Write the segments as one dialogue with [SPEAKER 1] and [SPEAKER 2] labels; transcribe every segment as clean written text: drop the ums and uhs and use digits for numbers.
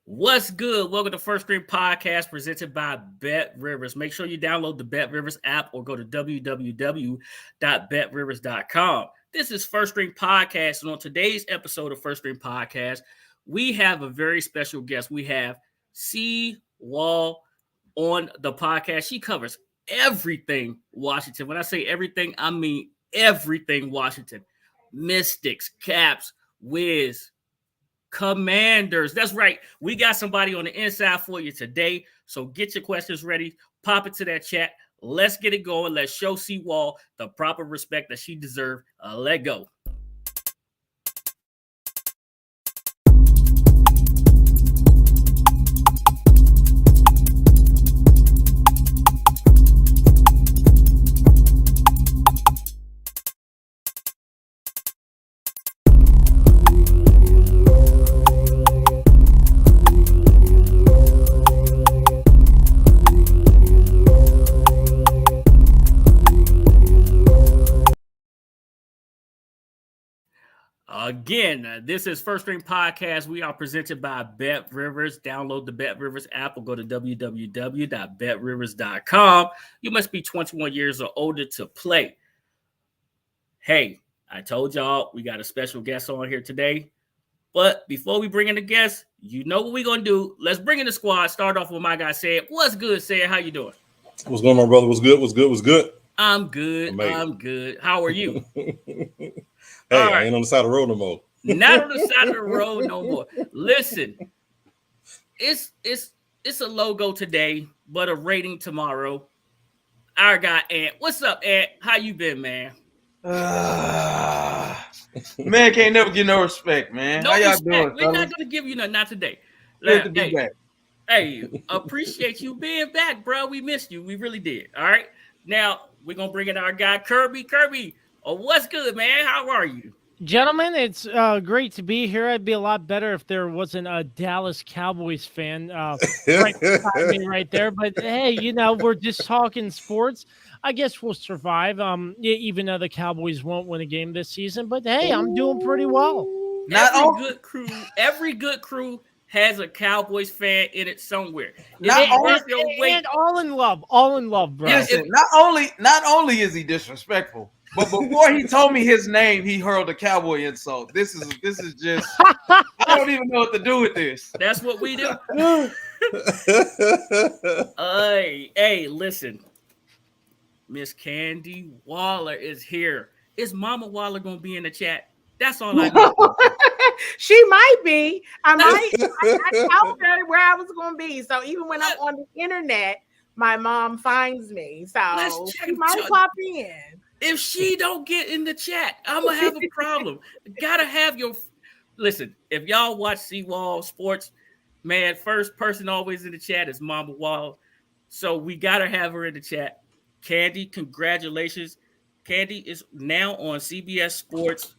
[SPEAKER 1] What's good? Welcome to First Stream Podcast presented by Bet Rivers. Make sure you download the Bet Rivers app or go to www.betrivers.com. This is First Stream Podcast, and on today's episode of First Stream Podcast, we have a very special guest. We have CWall on the podcast. She covers everything Washington. When I say everything, I mean everything Washington. Mystics, Caps, Wiz, Commanders. That's right. We got somebody on the inside for you today. So get your questions ready. Pop into that chat. Let's get it going. Let's show CWall the proper respect that she deserves. Let go. Again, this is First Stream Podcast. We are presented by Bet Rivers. Download the Bet Rivers app or go to www.betrivers.com. You must be 21 years or older to play. Hey, I told y'all we got a special guest on here today. But before we bring in the guest, you know what we're going to do. Let's bring in the squad. Start off with my guy, Sayed. What's good, Sayed? How you doing?
[SPEAKER 2] What's going on, brother? What's good?
[SPEAKER 1] I'm good. I'm good. How are you?
[SPEAKER 2] Hey, right. I ain't on the side of the road no more.
[SPEAKER 1] Not on the side of the road no more. Listen, it's a logo today, but a rating tomorrow. Our guy Ant. What's up, Ant? How you been, man?
[SPEAKER 3] Man can't never get no respect, man.
[SPEAKER 1] No
[SPEAKER 3] How y'all
[SPEAKER 1] respect.
[SPEAKER 3] doing?
[SPEAKER 1] We're not gonna give you none. Not today.
[SPEAKER 3] Good to be back.
[SPEAKER 1] Hey, appreciate you being back, bro. We missed you. We really did. All right. Now we're gonna bring in our guy Kirby. Kirby. Oh, what's good, man? How are you?
[SPEAKER 4] Gentlemen, it's great to be here. I'd be a lot better if there wasn't a Dallas Cowboys fan right beside me right there. But, hey, you know, we're just talking sports. I guess we'll survive, even though the Cowboys won't win a game this season. But, hey, I'm doing pretty well.
[SPEAKER 1] Every good crew has a Cowboys fan in it somewhere.
[SPEAKER 4] And all in love, bro.
[SPEAKER 3] Listen, not only is he disrespectful, but before he told me his name, he hurled a cowboy insult. This is just I don't even know what to do with this.
[SPEAKER 1] That's what we do. Hey, listen. Miss Candy Waller is here. Is Mama Waller gonna be in the chat? That's all I know.
[SPEAKER 5] She might be. I told her where I was going to be. So even when I'm on the internet, my mom finds me. So she might pop in.
[SPEAKER 1] If she don't get in the chat, I'm going to have a problem. Gotta have your... Listen, if y'all watch CWall Sports, man, first person always in the chat is Mama Wall. So we got to have her in the chat. Candy, congratulations. Candy is now on CBS Sports.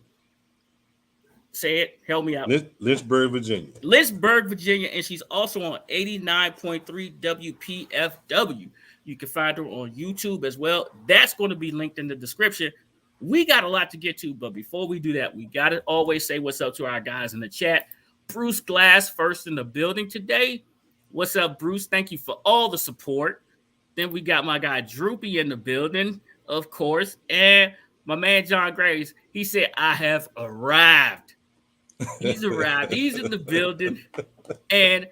[SPEAKER 1] Say it. Help me out.
[SPEAKER 2] Lynchburg, Virginia.
[SPEAKER 1] And she's also on 89.3 WPFW. You can find her on YouTube as well. That's going to be linked in the description. We got a lot to get to, but before we do that, we got to always say what's up to our guys in the chat. Bruce Glass first in the building today. What's up, Bruce? Thank you for all the support. Then we got my guy Droopy in the building, of course. And my man John Graves, he said, I have arrived. He's arrived. He's in the building. And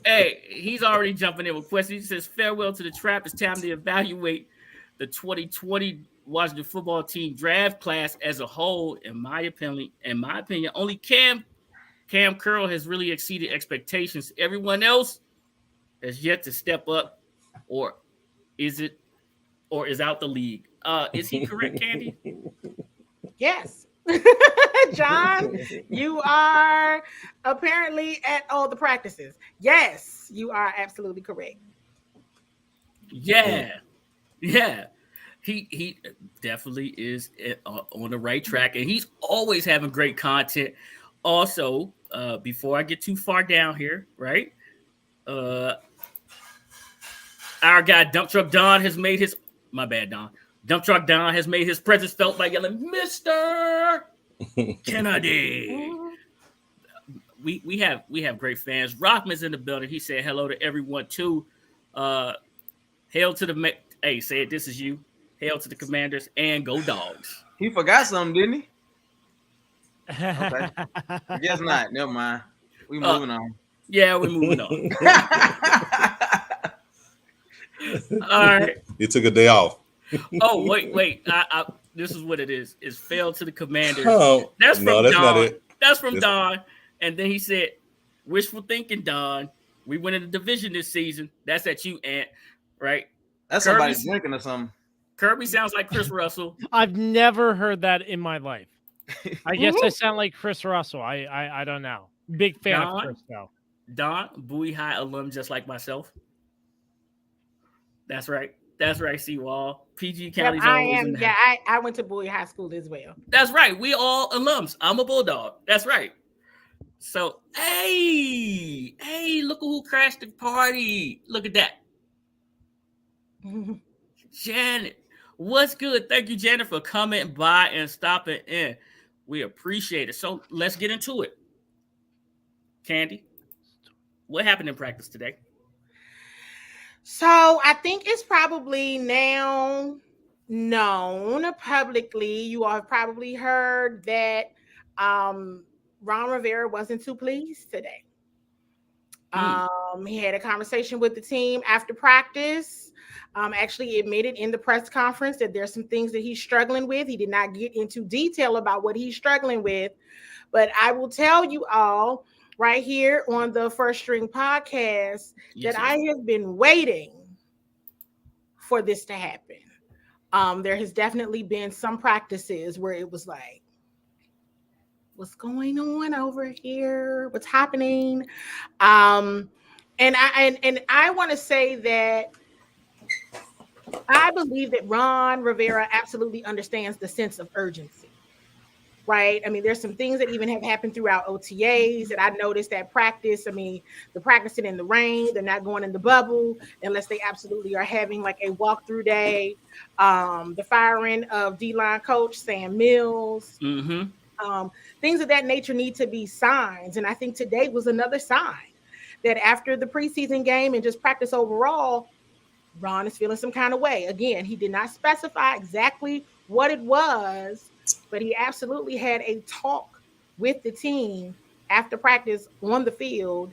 [SPEAKER 1] hey, he's already jumping in with questions. He says, farewell to the trap. It's time to evaluate the 2020 Washington football team draft class as a whole. In my opinion, only Cam Curl has really exceeded expectations. Everyone else has yet to step up, or is out the league. Is he correct, Candy?
[SPEAKER 5] Yes. John, you are apparently at all the practices. Yes, you are absolutely correct.
[SPEAKER 1] Yeah. He definitely is on the right track, and he's always having great content. Also, before I get too far down here, right? Our guy Dump Truck Don has made his Dump Truck Don has made his presence felt by yelling, Mr. Kennedy. we have great fans. Rockman's in the building. He said hello to everyone too. Hail to the hey, say it. This is you. Hail to the Commanders and go Dogs.
[SPEAKER 3] He forgot something, didn't he? Okay. I guess not. Never mind. We moving on.
[SPEAKER 1] Yeah, we're moving on. All right.
[SPEAKER 2] He took a day off.
[SPEAKER 1] Oh, wait. This is what it is. It's failed to the Commanders.
[SPEAKER 2] Oh,
[SPEAKER 1] that's from
[SPEAKER 2] that's
[SPEAKER 1] Don.
[SPEAKER 2] not it.
[SPEAKER 1] That's from Don. And then he said, wishful thinking, Don. We win in the division this season. That's at you, Ant. Right?
[SPEAKER 3] That's somebody drinking or something.
[SPEAKER 1] Kirby sounds like Chris Russell.
[SPEAKER 4] I've never heard that in my life. I guess I sound like Chris Russell. I don't know. Big fan of Chris, though.
[SPEAKER 1] Don, Bowie High alum, just like myself. That's right. That's right, CWall. PG County's
[SPEAKER 5] always I went to Bowie High School as well.
[SPEAKER 1] That's right. We all alums. I'm a Bulldog. That's right. So, hey, look who crashed the party. Look at that. Janet, what's good? Thank you, Janet, for coming by and stopping in. We appreciate it. So let's get into it. Candy, what happened in practice today?
[SPEAKER 5] So I think it's probably now known publicly. You all have probably heard that Ron Rivera wasn't too pleased today. He had a conversation with the team after practice. Actually admitted in the press conference that there's some things that he's struggling with. He did not get into detail about what he's struggling with, but I will tell you all right here on the First String podcast that I have been waiting for this to happen. There has definitely been some practices where it was like, what's going on over here? What's happening? And I want to say that I believe that Ron Rivera absolutely understands the sense of urgency, right? I mean, there's some things that even have happened throughout OTAs that I noticed at practice. I mean, the practicing in the rain, they're not going in the bubble unless they absolutely are having like a walkthrough day. The firing of D-line coach Sam Mills, things of that nature need to be signs. And I think today was another sign that after the preseason game and just practice overall, Ron is feeling some kind of way. Again, he did not specify exactly what it was, but he absolutely had a talk with the team after practice on the field.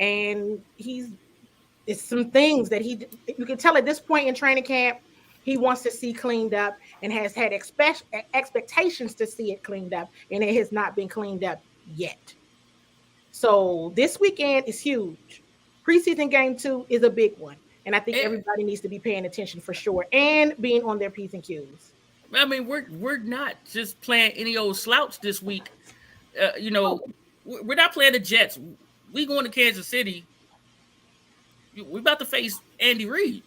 [SPEAKER 5] And it's some things that you can tell at this point in training camp, he wants to see cleaned up and has had expectations to see it cleaned up, and it has not been cleaned up yet. So this weekend is huge. Preseason game 2 is a big one. And I think everybody needs to be paying attention for sure and being on their P's and Q's.
[SPEAKER 1] I mean, we're not just playing any old slouch this week. We're not playing the Jets. We going to Kansas City. We're about to face Andy Reid,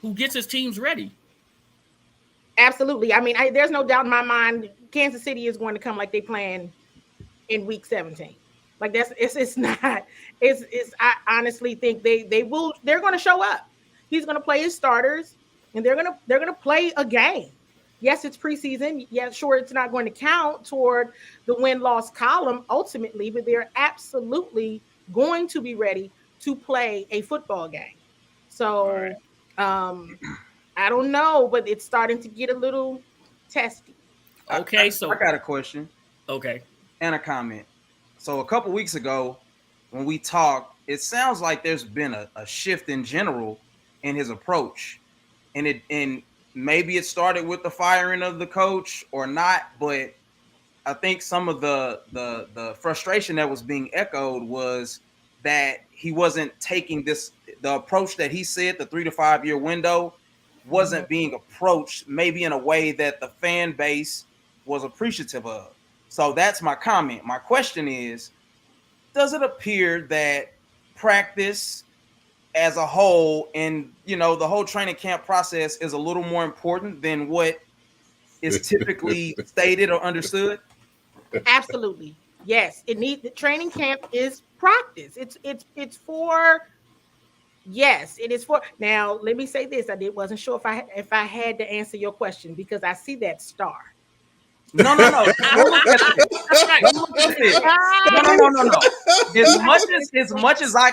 [SPEAKER 1] who gets his teams ready.
[SPEAKER 5] Absolutely. I mean, there's no doubt in my mind Kansas City is going to come like they playing in week 17. Like I honestly think they're going to show up. He's going to play his starters and they're going to play a game. Yes, it's preseason. Yeah, sure. It's not going to count toward the win-loss column ultimately, but they're absolutely going to be ready to play a football game. So I don't know, but it's starting to get a little testy.
[SPEAKER 1] Okay. So
[SPEAKER 3] I got a question.
[SPEAKER 1] Okay.
[SPEAKER 3] And a comment. So a couple weeks ago, when we talked, it sounds like there's been a shift in general in his approach, and maybe it started with the firing of the coach or not. But I think some of the frustration that was being echoed was that he wasn't taking the approach that he said the 3 to 5 year window wasn't being approached maybe in a way that the fan base was appreciative of. So that's my comment. My question is, does it appear that practice as a whole and, the whole training camp process is a little more important than what is typically stated or understood?
[SPEAKER 5] Absolutely. Yes. The training camp is practice. It's for, yes, it is for. Now, let me say this. I wasn't sure if I had to answer your question because I see that star.
[SPEAKER 3] No. Don't look at this. Don't look at this. No. As much as I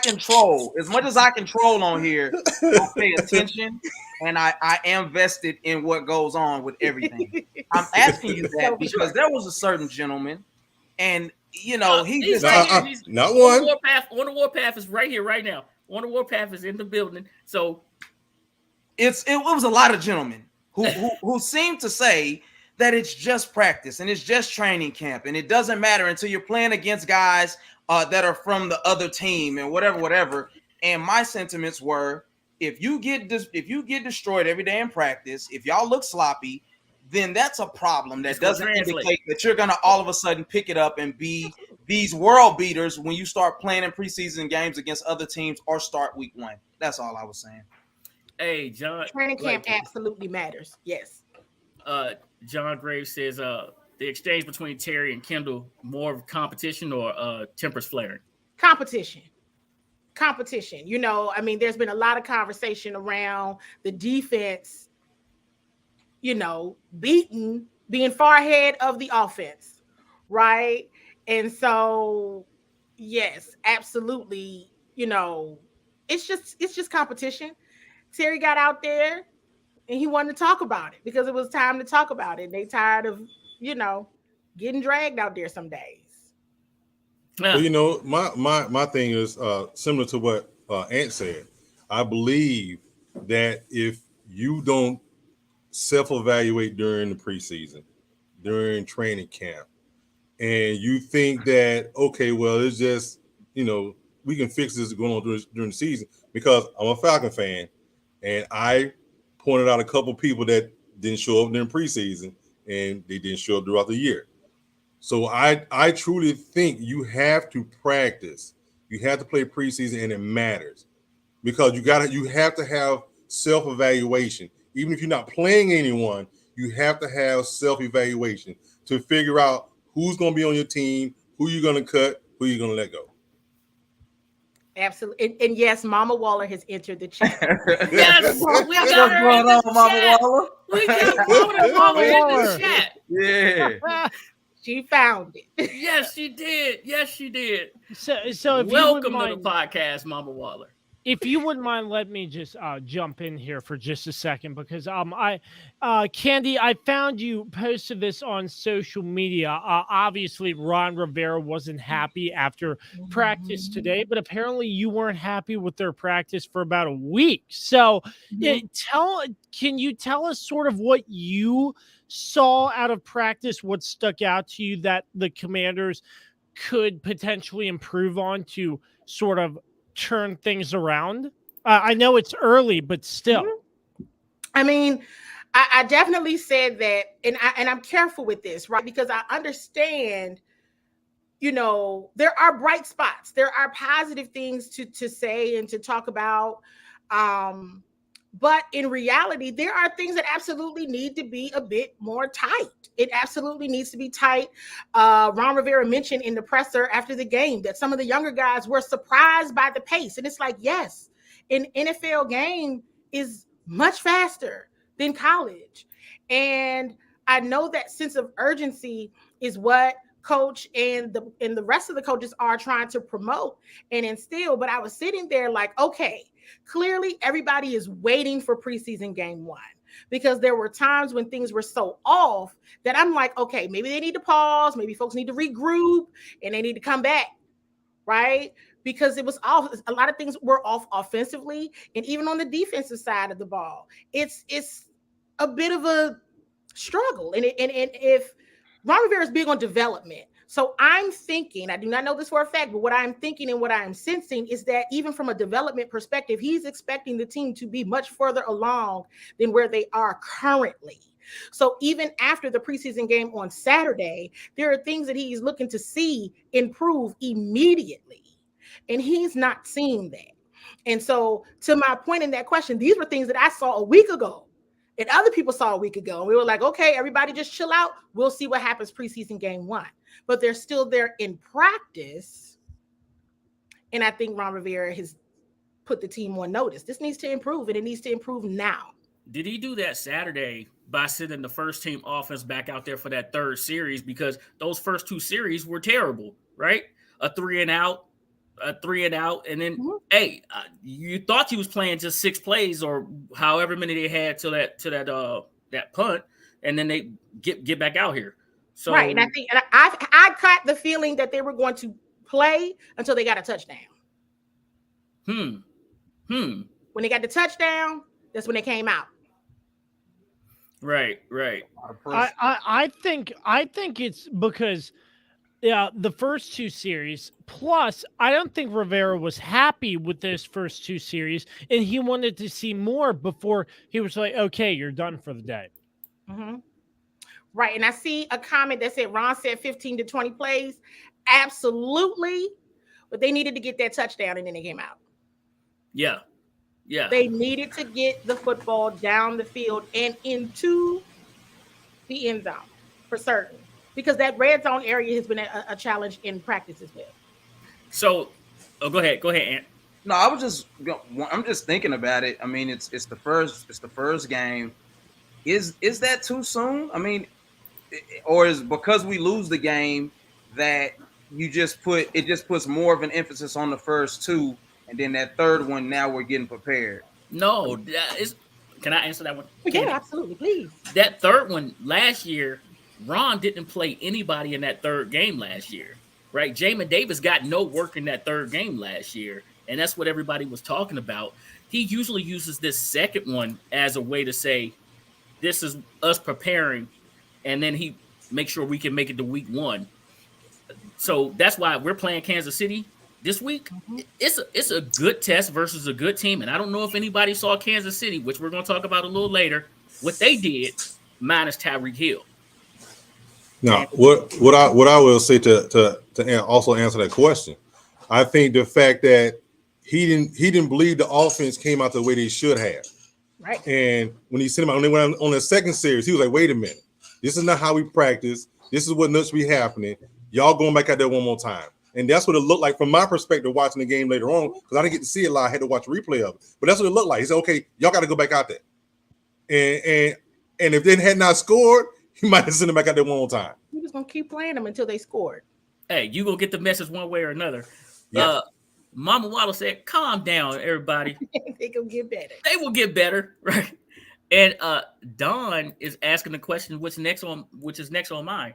[SPEAKER 3] control on here, I pay attention and I am vested in what goes on with everything. I'm asking you that because there was a certain gentleman, and he's
[SPEAKER 2] not one.
[SPEAKER 1] On the Warpath is right here, right now. On the Warpath is in the building. So
[SPEAKER 3] it was a lot of gentlemen who seem to say that it's just practice and it's just training camp and it doesn't matter until you're playing against guys that are from the other team and whatever. And my sentiments were, if you get destroyed every day in practice, if y'all look sloppy, then that's a problem. That doesn't indicate that you're gonna all of a sudden pick it up and be these world beaters when you start playing in preseason games against other teams or start week 1. That's all I was saying.
[SPEAKER 1] Hey, John.
[SPEAKER 5] Training camp absolutely matters. Yes.
[SPEAKER 1] John Graves says the exchange between Terry and Kendall, more of competition or tempers flaring?
[SPEAKER 5] Competition. There's been a lot of conversation around the defense, being far ahead of the offense, right? And so, yes, absolutely, it's just competition. Terry got out there and he wanted to talk about it because it was time to talk about it. They tired of, getting dragged out there some days.
[SPEAKER 2] Well, my thing is similar to what Ant said. I believe that if you don't self-evaluate during the preseason, during training camp, and you think that, okay, well, it's just, we can fix this going on during the season, because I'm a Falcon fan, and I pointed out a couple people that didn't show up during preseason, and they didn't show up throughout the year. So I truly think you have to practice. You have to play preseason, and it matters because you have to have self-evaluation. Even if you're not playing anyone, you have to have self-evaluation to figure out who's going to be on your team, who you're going to cut, who you're going to let go.
[SPEAKER 5] Absolutely. And yes, Mama Waller has entered the chat.
[SPEAKER 1] Yes, we got her in the Mama Waller. We got Mama Waller in the chat.
[SPEAKER 3] Yeah.
[SPEAKER 5] She found it.
[SPEAKER 1] Yes, she did.
[SPEAKER 4] So if
[SPEAKER 1] welcome to the podcast, Mama Waller.
[SPEAKER 4] If you wouldn't mind, let me just jump in here for just a second, because Candy, I found you posted this on social media. Obviously, Ron Rivera wasn't happy after practice today, but apparently you weren't happy with their practice for about a week. So, can you tell us sort of what you saw out of practice? What stuck out to you that the Commanders could potentially improve on to sort of turn things around? I know it's early, but still.
[SPEAKER 5] I mean, I definitely said that, and I'm careful with this, right? Because I understand, there are bright spots. There are positive things to say and to talk about. But in reality, there are things that absolutely need to be a bit more tight. It absolutely needs to be tight. Ron Rivera mentioned in the presser after the game that some of the younger guys were surprised by the pace. And it's like, yes, an NFL game is much faster than college. And I know that sense of urgency is what coach and the rest of the coaches are trying to promote and instill. But I was sitting there like, okay, clearly everybody is waiting for preseason game 1, because there were times when things were so off that I'm like, okay, maybe they need to pause. Maybe folks need to regroup and they need to come back, right? Because it was off. A lot of things were off offensively, and even on the defensive side of the ball, it's a bit of a struggle. And if Ron Rivera is big on development. So I'm thinking, I do not know this for a fact, but what I'm thinking and what I'm sensing is that even from a development perspective, he's expecting the team to be much further along than where they are currently. So even after the preseason game on Saturday, there are things that he's looking to see improve immediately. And he's not seeing that. And so to my point in that question, these were things that I saw a week ago and other people saw a week ago. And we were like, okay, everybody just chill out. We'll see what happens preseason game 1. But they're still there in practice. And I think Ron Rivera has put the team on notice. This needs to improve, and it needs to improve now.
[SPEAKER 1] Did he do that Saturday by sending the first team offense back out there for that third series? Because those first two series were terrible, right? A 3-and-out, and then hey, you thought he was playing just 6 plays or however many they had to that punt, and then they get back out here. So
[SPEAKER 5] right, and I think I caught the feeling that they were going to play until they got a touchdown. When they got the touchdown, that's when they came out.
[SPEAKER 1] Right.
[SPEAKER 4] I think it's because the first two series, plus I don't think Rivera was happy with those first two series, and he wanted to see more before he was like, okay, you're done for the day.
[SPEAKER 5] Mm-hmm. Right, and I see a comment that said Ron said 15 to 20 plays. Absolutely, but they needed to get that touchdown, and then they came out.
[SPEAKER 1] Yeah.
[SPEAKER 5] They needed to get the football down the field and into the end zone for certain, because that red zone area has been a challenge in practice as well.
[SPEAKER 1] So, go ahead, Ant.
[SPEAKER 3] No, I'm just thinking about it. I mean, it's the first game. Is that too soon? I mean, or is because we lose the game that it just puts more of an emphasis on the first two, and then that third one, now we're getting prepared.
[SPEAKER 1] No, can I answer that one?
[SPEAKER 5] Yeah, absolutely, please.
[SPEAKER 1] That third one last year, Ron didn't play anybody in that third game last year, right? Jamin Davis got no work in that third game last year, and that's what everybody was talking about. He usually uses this second one as a way to say, this is us preparing, and then he makes sure we can make it to week 1. So that's why we're playing Kansas City this week. Mm-hmm. It's a good test versus a good team, and I don't know if anybody saw Kansas City, which we're going to talk about a little later, what they did minus Tyreek Hill.
[SPEAKER 2] Now, what I will say to also answer that question, I think the fact that he didn't believe the offense came out the way they should have.
[SPEAKER 5] Right.
[SPEAKER 2] And when he sent him out, when they went on the second series, he was like, wait a minute. This is not how we practice. This is what nuts be happening. Y'all going back out there one more time. And that's what it looked like from my perspective watching the game later on, because I didn't get to see it live. I had to watch a replay of it. But that's what it looked like. He said, okay, y'all got to go back out there. And if they had not scored, he might have sent them back out there one more time.
[SPEAKER 5] He was going to keep playing them until they scored.
[SPEAKER 1] Hey, you going to get the message one way or another.
[SPEAKER 2] Yeah.
[SPEAKER 1] Mama Waddle said, calm down, everybody.
[SPEAKER 5] They going to get better.
[SPEAKER 1] They will get better, right? And Don is asking the question, which is next on mine.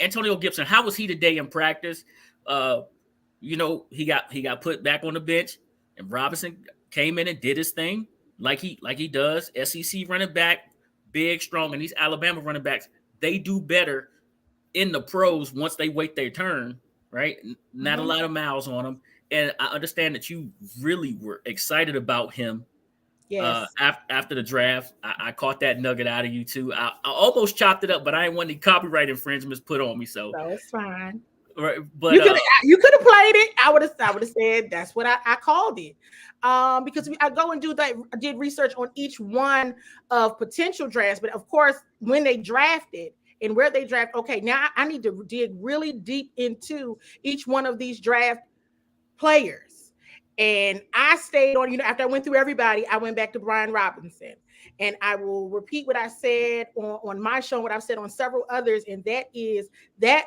[SPEAKER 1] Antonio Gibson, how was he today in practice? He got put back on the bench, and Robinson came in and did his thing like he does. SEC running back, big, strong, and these Alabama running backs, they do better in the pros once they wait their turn, right? Not a lot of miles on them. And I understand that you really were excited about him.
[SPEAKER 5] Yes.
[SPEAKER 1] After the draft. I caught that nugget out of you too. I almost chopped it up, but I didn't want any copyright infringements put on me. So
[SPEAKER 5] it's fine.
[SPEAKER 1] Right, but
[SPEAKER 5] you could have played it. I would have said that's what I called it. Because I go and did research on each one of potential drafts, but of course, when they drafted and where they draft, okay, now I need to dig really deep into each one of these draft players. And I stayed on, after I went through everybody, I went back to Brian Robinson. And I will repeat what I said on my show, what I've said on several others. And that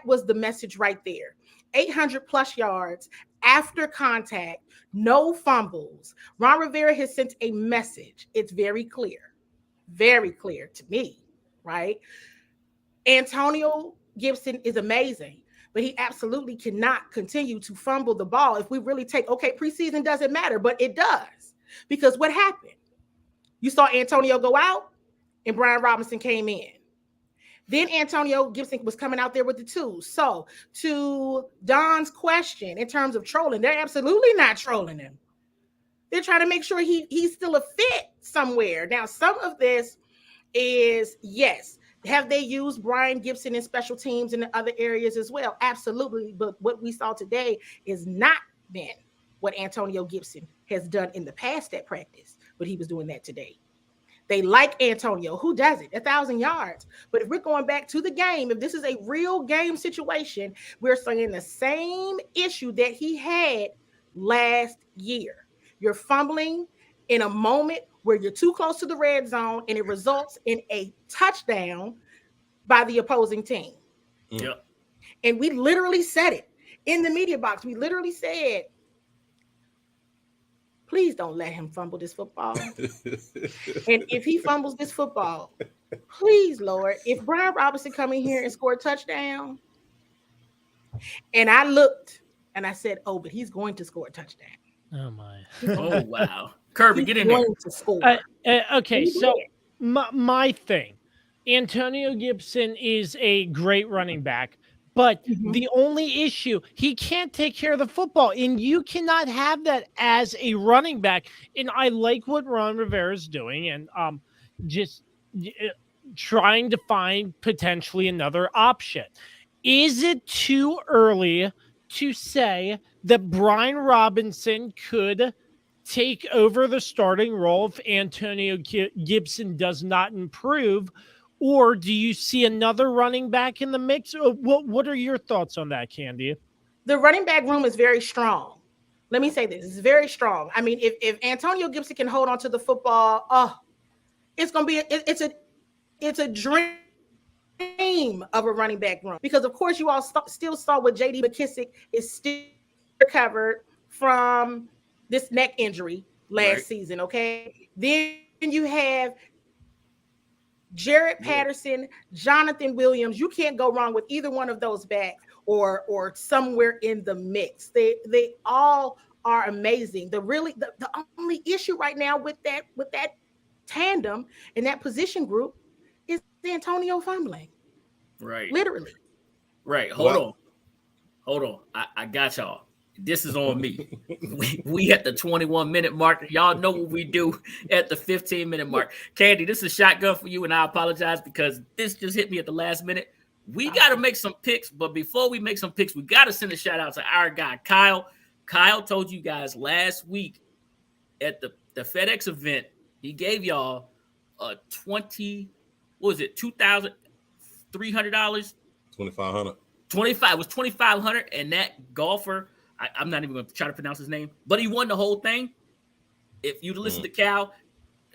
[SPEAKER 5] was the message right there. 800 plus yards after contact, no fumbles. Ron Rivera has sent a message. It's very clear to me, right? Antonio Gibson is amazing, but he absolutely cannot continue to fumble the ball. If we really preseason doesn't matter, but it does. Because what happened? You saw Antonio go out and Brian Robinson came in. Then Antonio Gibson was coming out there with the twos. So to Don's question in terms of trolling, they're absolutely not trolling him. They're trying to make sure he's still a fit somewhere. Now, some of this is, yes, have they used Brian Gibson in special teams in the other areas as well? Absolutely. But what we saw today is not been what Antonio Gibson has done in the past at practice, but he was doing that today. They like Antonio. Who does it? 1,000 yards. But if we're going back to the game, if this is a real game situation, we're saying the same issue that he had last year. You're fumbling in a moment where you're too close to the red zone and it results in a touchdown by the opposing team.
[SPEAKER 1] Yep.
[SPEAKER 5] And we literally said it in the media box. We literally said, please don't let him fumble this football. And if he fumbles this football, please, Lord, if Brian Robinson come in here and score a touchdown, and I looked and I said, oh, but he's going to score a touchdown.
[SPEAKER 4] Oh, my.
[SPEAKER 1] Oh, wow. Kirby,
[SPEAKER 5] He's
[SPEAKER 1] get in there.
[SPEAKER 5] going to score.
[SPEAKER 4] Okay, so my thing, Antonio Gibson is a great running back, but the only issue, he can't take care of the football, and you cannot have that as a running back. And I like what Ron Rivera is doing, and just trying to find potentially another option. Is it too early to say that Brian Robinson could take over the starting role if Antonio Gibson does not improve? Or do you see another running back in the mix? What are your thoughts on that, Candy?
[SPEAKER 5] The running back room is very strong. Let me say this. It's very strong. I mean, if Antonio Gibson can hold on to the football, it's going to be it's a dream of a running back room, because of course you all still saw what JD McKissick is still recovered from this neck injury last season. Okay, then you have Jared Patterson, Jonathan Williams. You can't go wrong with either one of those backs or somewhere in the mix. They all are amazing. The only issue right now with that tandem and that position group is Antonio fumbling.
[SPEAKER 1] Right.
[SPEAKER 5] Literally.
[SPEAKER 1] Right. Hold on. I got y'all. This is on me. we at the 21-minute mark. Y'all know what we do at the 15-minute mark. Candy, this is shotgun for you, and I apologize because this just hit me at the last minute. We got to make some picks, but before we make some picks, we got to send a shout out to our guy, Kyle. Kyle told you guys last week at the FedEx event, he gave y'all a $2,300?
[SPEAKER 2] $2,500.
[SPEAKER 1] 25 it was $2,500, and that golfer, I'm not even going to try to pronounce his name, but he won the whole thing. If you listen to Cal,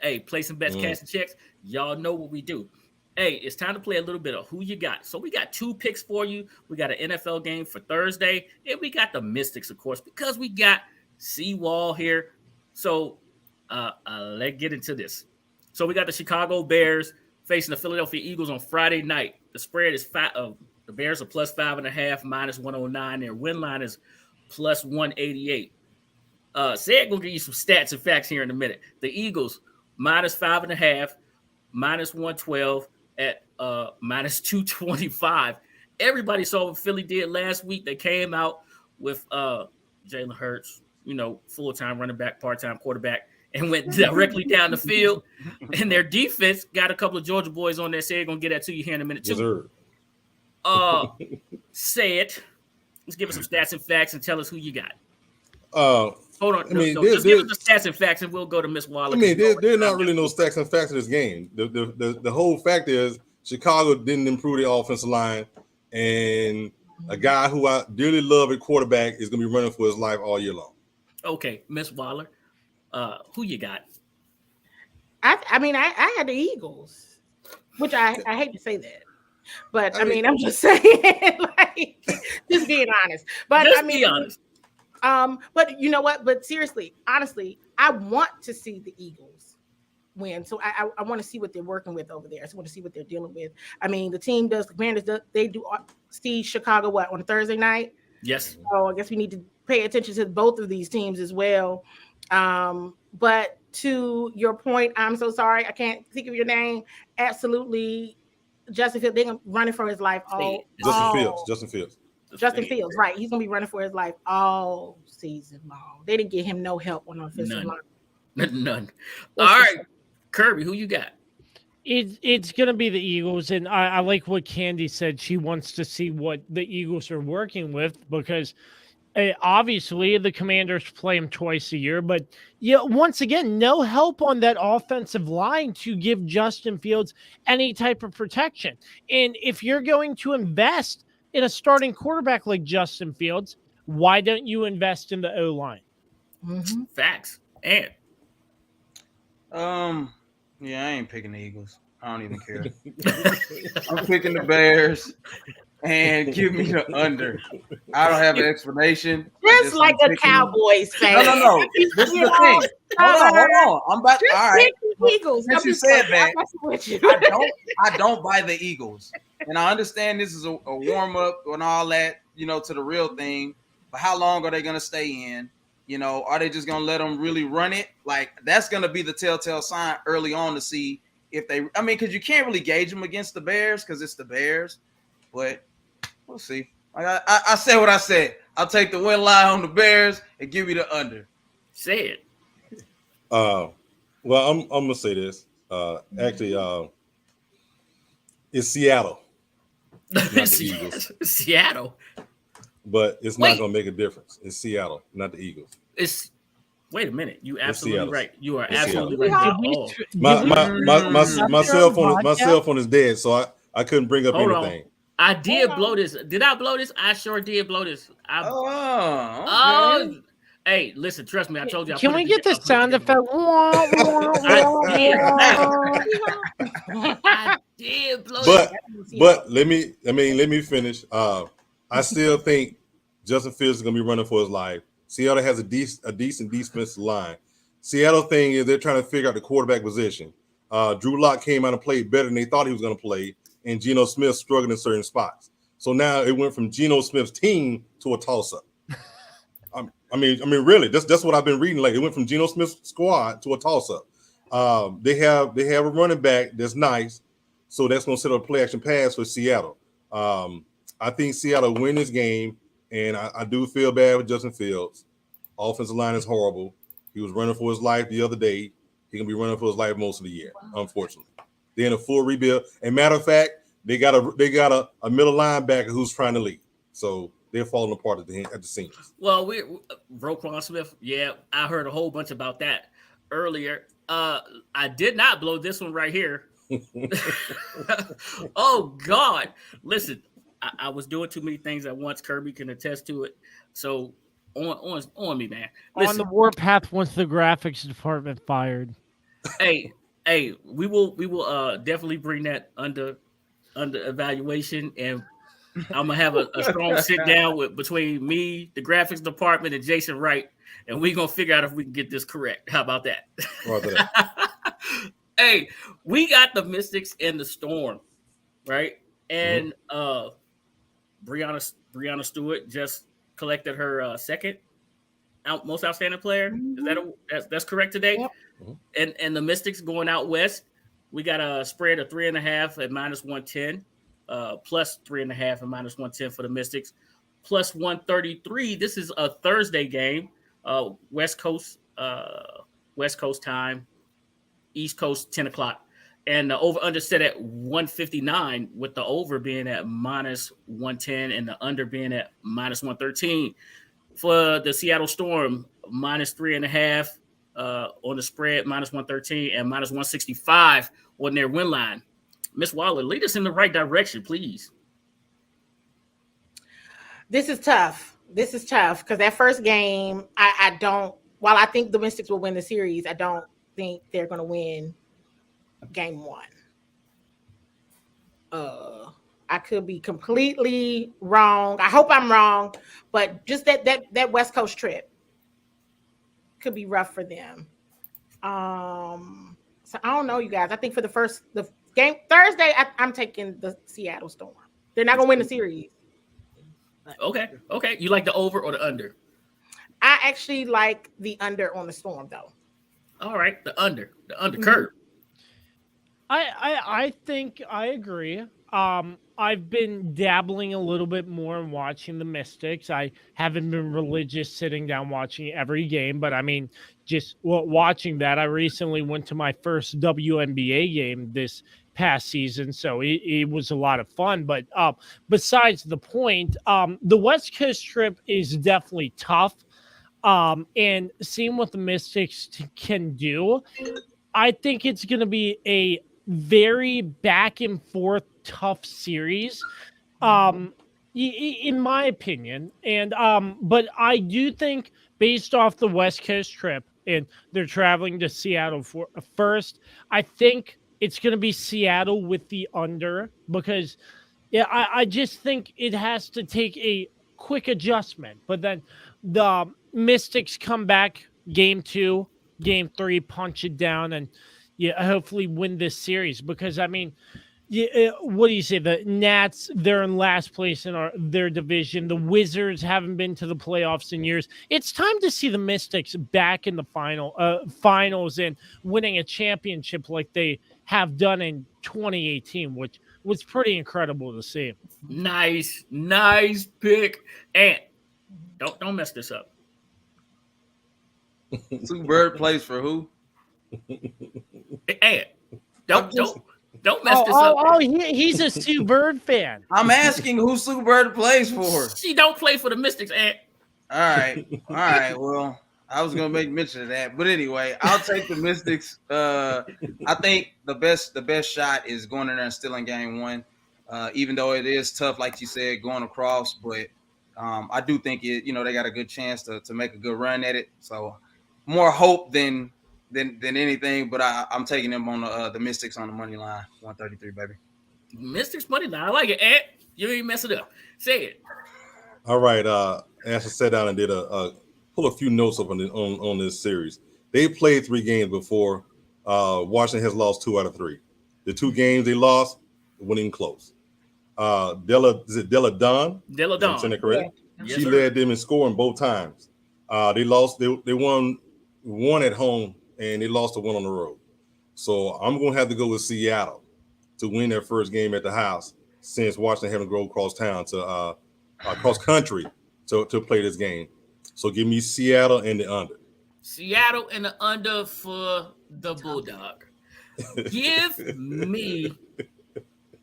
[SPEAKER 1] hey, play some bets, cash and checks. Y'all know what we do. Hey, it's time to play a little bit of who you got. So we got 2 picks for you. We got an NFL game for Thursday, and we got the Mystics, of course, because we got CWall here. So let's get into this. So we got the Chicago Bears facing the Philadelphia Eagles on Friday night. The spread is the Bears are plus 5.5, minus 109. Their win line is plus 188. Said gonna give you some stats and facts here in a minute. The Eagles minus 5.5, minus 112 at minus 225. Everybody saw what Philly did last week. They came out with Jalen Hurts, full-time running back, part-time quarterback, and went directly down the field. And their defense got a couple of Georgia boys on there. Said gonna get that to you here in a minute too. Say it. Let's give us some stats and facts and tell us who you got. Hold on. Just give us the stats and facts and we'll go to Miss Waller.
[SPEAKER 2] I mean, there are not really no stats and facts in this game. The whole fact is Chicago didn't improve their offensive line, and a guy who I dearly love at quarterback is going to be running for his life all year long. Okay,
[SPEAKER 1] Miss Waller, who you got?
[SPEAKER 5] I mean, I had the Eagles, which I hate to say that. But I mean, I'm just saying, like, just being honest. But
[SPEAKER 1] just be honest.
[SPEAKER 5] But you know what? But seriously, honestly, I want to see the Eagles win. So I want to see what they're working with over there. I want to see what they're dealing with. I mean, the Commanders, they do see Chicago on Thursday night.
[SPEAKER 1] Yes.
[SPEAKER 5] So I guess we need to pay attention to both of these teams as well. But to your point, I'm so sorry, I can't think of your name. Absolutely. Justin Fields, they're running for his life
[SPEAKER 2] Justin Fields,
[SPEAKER 5] right? He's gonna be running for his life all season long. They didn't get him no help on the offensive line.
[SPEAKER 1] None. All right, Kirby, who you got?
[SPEAKER 4] It's gonna be the Eagles, and I like what Candy said. She wants to see what the Eagles are working with because obviously the Commanders play them twice a year, but once again, no help on that offensive line to give Justin Fields any type of protection. And if you're going to invest in a starting quarterback like Justin Fields, why don't you invest in the O-line?
[SPEAKER 1] Facts. And
[SPEAKER 3] Yeah, I ain't picking the Eagles. I don't even care. I'm picking the Bears and give me the under. I don't have an explanation.
[SPEAKER 5] Just like a Cowboys fan.
[SPEAKER 3] No. This is the thing. Hold on. I'm about.
[SPEAKER 5] Just
[SPEAKER 3] all right.
[SPEAKER 5] pick the Eagles.
[SPEAKER 3] Since you said that, I don't buy the Eagles, and I understand this is a warm up and all that, to the real thing. But how long are they gonna stay in? Are they just gonna let them really run it? Like that's gonna be the telltale sign early on to see if they. I mean, because you can't really gauge them against the Bears because it's the Bears, but we'll see. I said what I said. I'll take the win line on the Bears and give me the under.
[SPEAKER 1] Say it.
[SPEAKER 2] Well, I'm gonna say this. Actually, it's Seattle, not the Eagles.
[SPEAKER 1] Seattle,
[SPEAKER 2] but it's not gonna make a difference. It's Seattle, not the Eagles.
[SPEAKER 1] Wait a minute. You absolutely right. You are absolutely
[SPEAKER 2] right. My cell phone is dead, so I couldn't bring up anything.
[SPEAKER 1] I did blow this. Did I blow this? I sure did blow this.
[SPEAKER 3] Okay.
[SPEAKER 1] Hey, listen, trust me. I told you.
[SPEAKER 4] Can we get the sound effect?
[SPEAKER 1] I did blow
[SPEAKER 2] but let me finish. I still think Justin Fields is gonna be running for his life. Seattle has a decent defensive line. Seattle thing is they're trying to figure out the quarterback position. Drew Lock came out and played better than they thought he was going to play, and Geno Smith struggled in certain spots. So now it went from Geno Smith's team to a toss-up. I mean, really, that's what I've been reading lately. It went from Geno Smith's squad to a toss-up. They have a running back that's nice, so that's going to set up a play-action pass for Seattle. I think Seattle win this game. And I do feel bad with Justin Fields. Offensive line is horrible. He was running for his life the other day. He can be running for his life most of the year, unfortunately. They're in a full rebuild. And matter of fact, they got a middle linebacker who's trying to leave. So they're falling apart at the seams.
[SPEAKER 1] Well, Roquan Smith, yeah, I heard a whole bunch about that earlier. I did not blow this one right here. Oh, God. Listen. I was doing too many things at once. Kirby can attest to it. So on me, man. Listen,
[SPEAKER 4] on the warpath once the graphics department fired.
[SPEAKER 1] Hey, we will definitely bring that under evaluation, and I'm gonna have a strong sit down between me, the graphics department, and Jason Wright, and we're gonna figure out if we can get this correct. How about that? Hey, we got the Mystics and the Storm, right? And Brianna Stewart just collected her second most outstanding player. Is that's correct today? Yep. And the Mystics going out west. We got a spread of 3.5 at -110, plus 3.5 at -110 for the Mystics, plus 133. This is a Thursday game, West Coast time, East Coast 10 o'clock. And the over-under set at 159, with the over being at -110 and the under being at -113. For the Seattle Storm, -3.5 on the spread, -113 and -165 on their win line. Miss Waller, lead us in the right direction, please.
[SPEAKER 5] This is tough because that first game, while I think the Mystics will win the series, I don't think they're going to win game one. I could be completely wrong. I hope I'm wrong, but just that West Coast trip could be rough for them. So I don't know, you guys. I think for the game Thursday, I'm taking the Seattle Storm. They're not gonna win the series.
[SPEAKER 1] Okay. You like the over or the under?
[SPEAKER 5] I actually like the under on the Storm, though.
[SPEAKER 1] All right, the under curve.
[SPEAKER 4] I think I agree. I've been dabbling a little bit more in watching the Mystics. I haven't been religious sitting down watching every game, but I mean, just watching that. I recently went to my first WNBA game this past season, so it was a lot of fun. But besides the point, the West Coast trip is definitely tough. And seeing what the Mystics can do, I think it's going to be a very back and forth tough series, in my opinion. And but I do think, based off the West Coast trip and they're traveling to Seattle for first. I think it's going to be Seattle with the under because I just think it has to take a quick adjustment. But then the Mystics come back game 2, game 3, punch it down, and hopefully win this series. Because I mean, what do you say? The Nats, they're in last place in their division. The Wizards haven't been to the playoffs in years. It's time to see the Mystics back in the finals and winning a championship like they have done in 2018, which was pretty incredible to see.
[SPEAKER 1] Nice pick. And don't mess this up.
[SPEAKER 3] Sue Bird plays for who?
[SPEAKER 1] And don't mess this up.
[SPEAKER 4] Oh, he's a Sue Bird fan.
[SPEAKER 3] I'm asking who Sue Bird plays for.
[SPEAKER 1] She don't play for the Mystics, and
[SPEAKER 3] All right. Well, I was gonna make mention of that, but anyway, I'll take the Mystics. I think the best shot is going in there and stealing game 1. Even though it is tough, like you said, going across, but I do think they got a good chance to make a good run at it. So more hope than anything, but I'm taking them on the Mystics on the money line, 133, baby.
[SPEAKER 1] Mystics money line. I like it, Ant. You ain't mess it up. Say it.
[SPEAKER 2] All right. As I sat down and did pull a few notes up on this series. They played 3 games before. Washington has lost 2 out of 3. The 2 games they lost, winning close. Della Don?
[SPEAKER 1] Della Don.
[SPEAKER 2] Am I correct?
[SPEAKER 1] Yeah.
[SPEAKER 2] She
[SPEAKER 1] Yes,
[SPEAKER 2] led them in scoring both times. They lost. They won 1 at home and they lost the 1 on the road. So I'm going to have to go with Seattle to win their first game at the house since Washington having to go across town to cross country to play this game. So give me Seattle and the under.
[SPEAKER 1] Seattle and the under for the Bulldog. Give me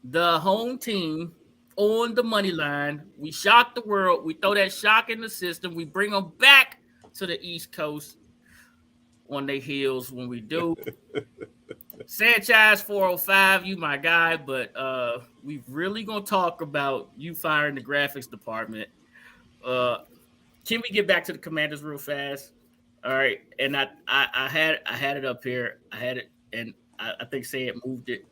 [SPEAKER 1] the home team on the money line. We shock the world. We throw that shock in the system. We bring them back to the East Coast on their heels when we do. Sanchez 405, you my guy, but we really gonna talk about you firing the graphics department. Can we get back to the Commanders real fast? All right, and I had it up here. I had it, and I think Say It moved it.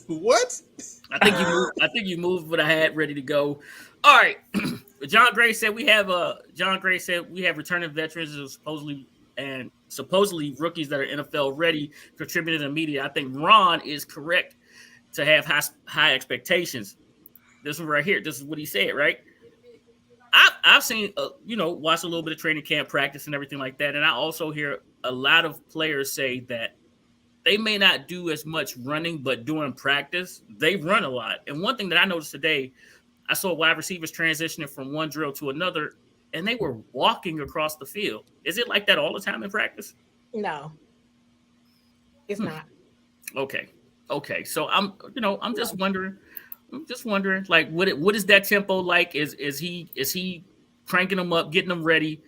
[SPEAKER 2] What?
[SPEAKER 1] I think you moved what I had ready to go. All right. John Gray said we have returning veterans and supposedly rookies that are NFL ready, contributing to media. I think Ron is correct to have high expectations. This one right here. This is what he said, right? I've seen watched a little bit of training camp practice and everything like that, and I also hear a lot of players say that they may not do as much running, but during practice, they run a lot. And one thing that I noticed today, I saw wide receivers transitioning from one drill to another, and they were walking across the field. Is it like that all the time in practice?
[SPEAKER 5] No, it's not.
[SPEAKER 1] Okay. So I'm just wondering, like, what is that tempo like? Is he cranking them up, getting them ready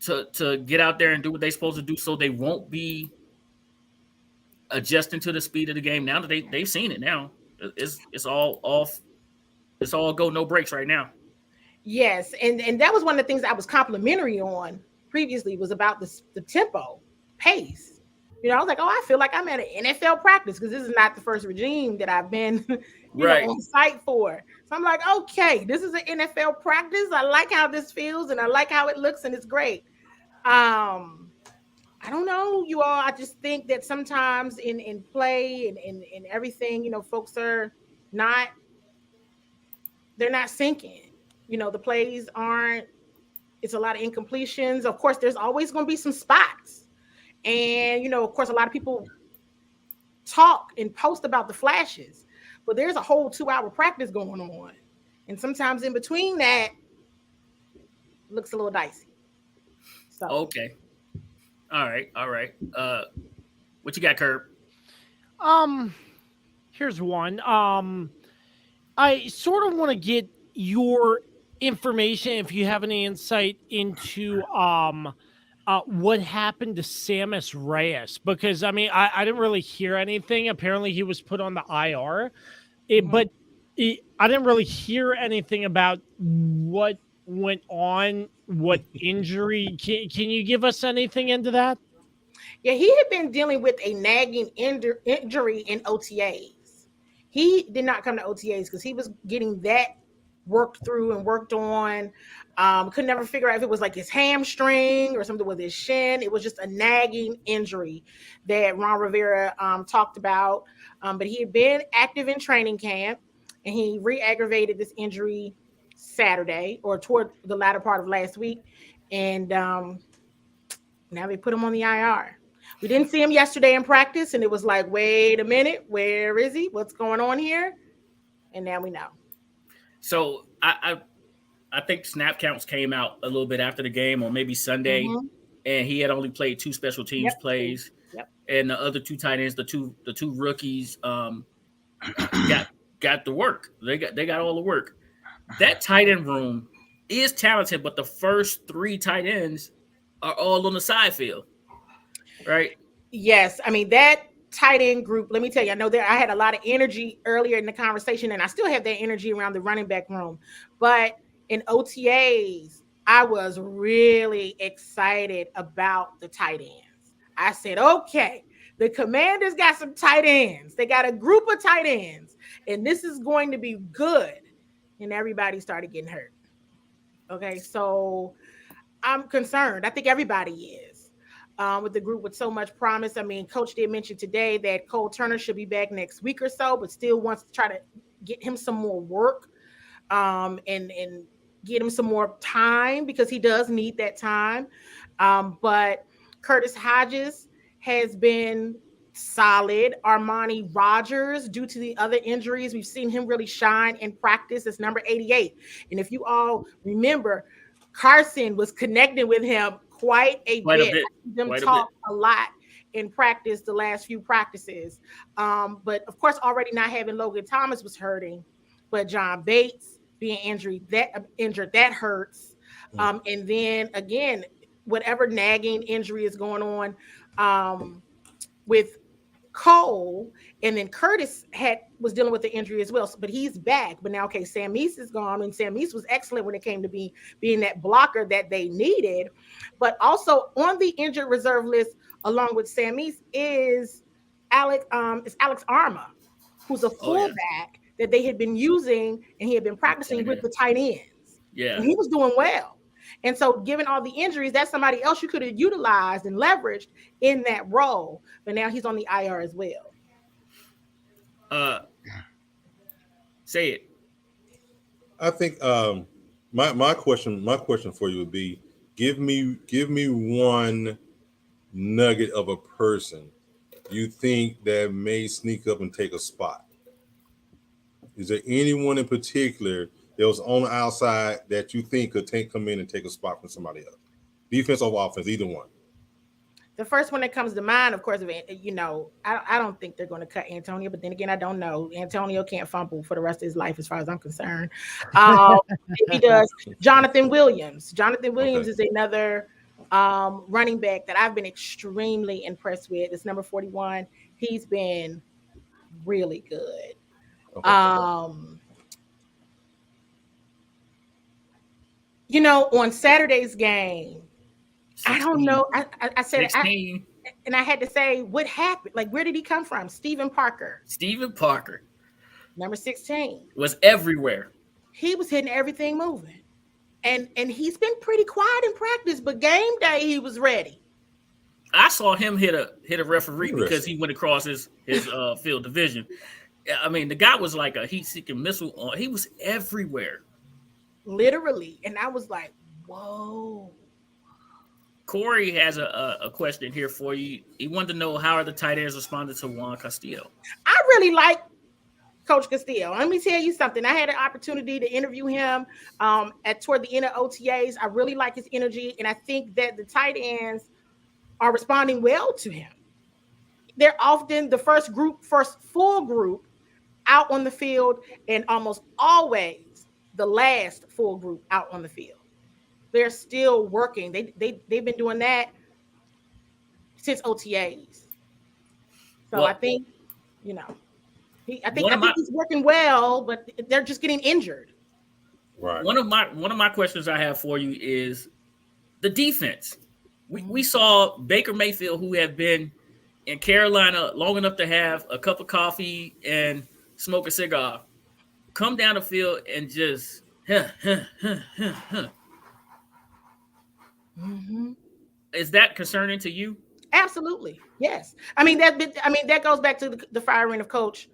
[SPEAKER 1] to get out there and do what they're supposed to do, so they won't be adjusting to the speed of the game now that they've seen it now. It's all off. It's all go, no breaks right now.
[SPEAKER 5] Yes, and that was one of the things I was complimentary on previously was about the tempo, pace. I was like, I feel like I'm at an NFL practice because this is not the first regime that I've been on site for. So I'm like, okay, this is an NFL practice. I like how this feels and I like how it looks and it's great. I don't know, you all. I just think that sometimes in play and everything, folks are not sinking. The plays aren't. It's a lot of incompletions. Of course, there's always going to be some spots, and of course, a lot of people talk and post about the flashes, but there's a whole 2-hour practice going on, and sometimes in between that, looks a little dicey. So
[SPEAKER 1] okay. All right. What you got, Curb?
[SPEAKER 4] Here's one. I sort of want to get your information, if you have any insight into what happened to Sammis Reyes, because I didn't really hear anything. Apparently, he was put on the IR, but I didn't really hear anything about what went on? What injury? Can you give us anything into that?
[SPEAKER 5] Yeah, he had been dealing with a nagging injury in OTAs. He did not come to OTAs because he was getting that worked through and worked on. Could never figure out if it was like his hamstring or something with his shin. It was just a nagging injury that Ron Rivera talked about. But he had been active in training camp, and he re-aggravated this injury Saturday or toward the latter part of last week. And now they put him on the IR. We didn't see him yesterday in practice, and it was like, wait a minute, where is he? What's going on here? And now we know.
[SPEAKER 1] So I think snap counts came out a little bit after the game, or maybe Sunday, and he had only played 2 special teams plays, and the other 2 tight ends, the two rookies, got the work. They got all the work. That tight end room is talented, but the first 3 tight ends are all on the side field, right?
[SPEAKER 5] Yes, I mean that tight end group. Let me tell you, I know that I had a lot of energy earlier in the conversation, and I still have that energy around the running back room. But in OTAs, I was really excited about the tight ends. I said, okay, the Commanders got some tight ends. They got a group of tight ends, and this is going to be good. And everybody started getting hurt. Okay, so I'm concerned. I think everybody is with the group with so much promise. I mean, Coach did mention today that Cole Turner should be back next week or so, but still wants to try to get him some more work and get him some more time because he does need that time. But Curtis Hodges has been solid. Armani Rogers, due to the other injuries, we've seen him really shine in practice as number 88. And if you all remember, Carson was connecting with him quite a bit. Them talk a lot in practice the last few practices. But of course, already not having Logan Thomas was hurting, but John Bates being injured that hurts. And then again, whatever nagging injury is going on with Cole, and then Curtis was dealing with the injury as well, but he's back. But now, okay, Sam Meese is gone, and Sam Meese was excellent when it came to being that blocker that they needed. But also on the injured reserve list, along with Sam Meese, is Alex Arma, who's a fullback that they had been using, and he had been practicing with the tight ends.
[SPEAKER 1] Yeah,
[SPEAKER 5] and he was doing well. And so, given all the injuries, that's somebody else you could have utilized and leveraged in that role. But now he's on the IR as well.
[SPEAKER 1] Say it.
[SPEAKER 2] I think my question for you would be: give me one nugget of a person you think that may sneak up and take a spot. Is there anyone in particular that was on the outside that you think could come in and take a spot from somebody else? Defense or offense, either one.
[SPEAKER 5] The first one that comes to mind, of course, I don't think they're going to cut Antonio, but then again, I don't know. Antonio can't fumble for the rest of his life, as far as I'm concerned. If he does, Jonathan Williams. Jonathan Williams is another running back that I've been extremely impressed with. It's number 41. He's been really good. On Saturday's game, 16. I don't know. I said, and I had to say, what happened? Like, where did he come from? Stephen Parker, number 16,
[SPEAKER 1] was everywhere.
[SPEAKER 5] He was hitting everything moving, and he's been pretty quiet in practice, but game day he was ready.
[SPEAKER 1] I saw him hit a referee because he went across his field of vision. I mean, the guy was like a heat-seeking missile. He was everywhere.
[SPEAKER 5] Literally. And I was like, whoa.
[SPEAKER 1] Corey has a question here for you. He wanted to know, how are the tight ends responding to Juan Castillo?
[SPEAKER 5] I really like Coach Castillo. Let me tell you something. I had an opportunity to interview him toward the end of OTAs. I really like his energy, and I think that the tight ends are responding well to him. They're often the first full group out on the field, and almost always the last full group out on the field. They're still working. They've been doing that since OTAs. So I think, I think he's working well, but they're just getting injured.
[SPEAKER 2] Right.
[SPEAKER 1] One of my questions I have for you is the defense. We saw Baker Mayfield, who have been in Carolina long enough to have a cup of coffee and smoke a cigar, come down the field and just Is that concerning to you?
[SPEAKER 5] Absolutely, yes. I mean that goes back to the firing of Coach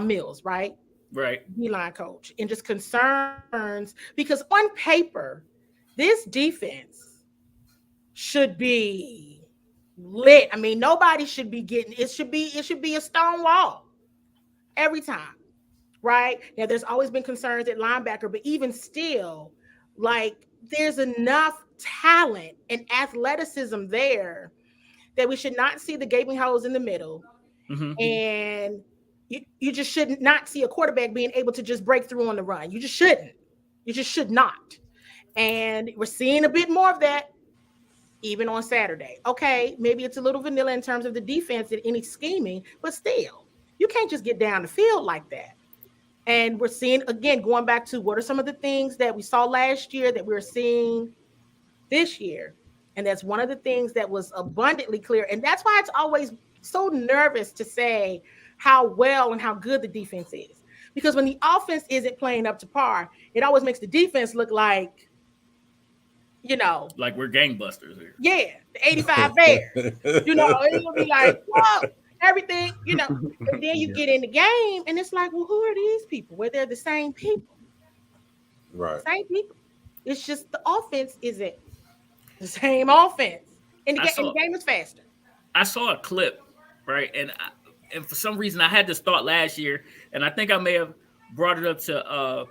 [SPEAKER 5] Mills, right?
[SPEAKER 1] Right.
[SPEAKER 5] D-line coach, and just concerns because on paper, this defense should be lit. I mean, nobody should be getting it. Should be a stone wall every time, right? Now, there's always been concerns at linebacker, but even still, like there's enough talent and athleticism there that we should not see the gaping holes in the middle, and you just should not see a quarterback being able to just break through on the run. You just shouldn't. You just should not. And we're seeing a bit more of that even on Saturday. Okay, maybe it's a little vanilla in terms of the defense and any scheming, but still, you can't just get down the field like that. And we're seeing, again, going back to what are some of the things that we saw last year that we're seeing this year. And that's one of the things that was abundantly clear. And that's why it's always so nervous to say how well and how good the defense is. Because when the offense isn't playing up to par, it always makes the defense look like,
[SPEAKER 1] like we're gangbusters here.
[SPEAKER 5] Yeah, the 85 Bears. It'll be like, whoa, everything, And then you get in the game and it's like, well, who are these people? Well, they're the same people.
[SPEAKER 2] Right.
[SPEAKER 5] Same people. It's just the offense isn't the same offense. And the game is faster. I
[SPEAKER 1] saw a clip, right? And for some reason I had this thought last year, and I think I may have brought it up to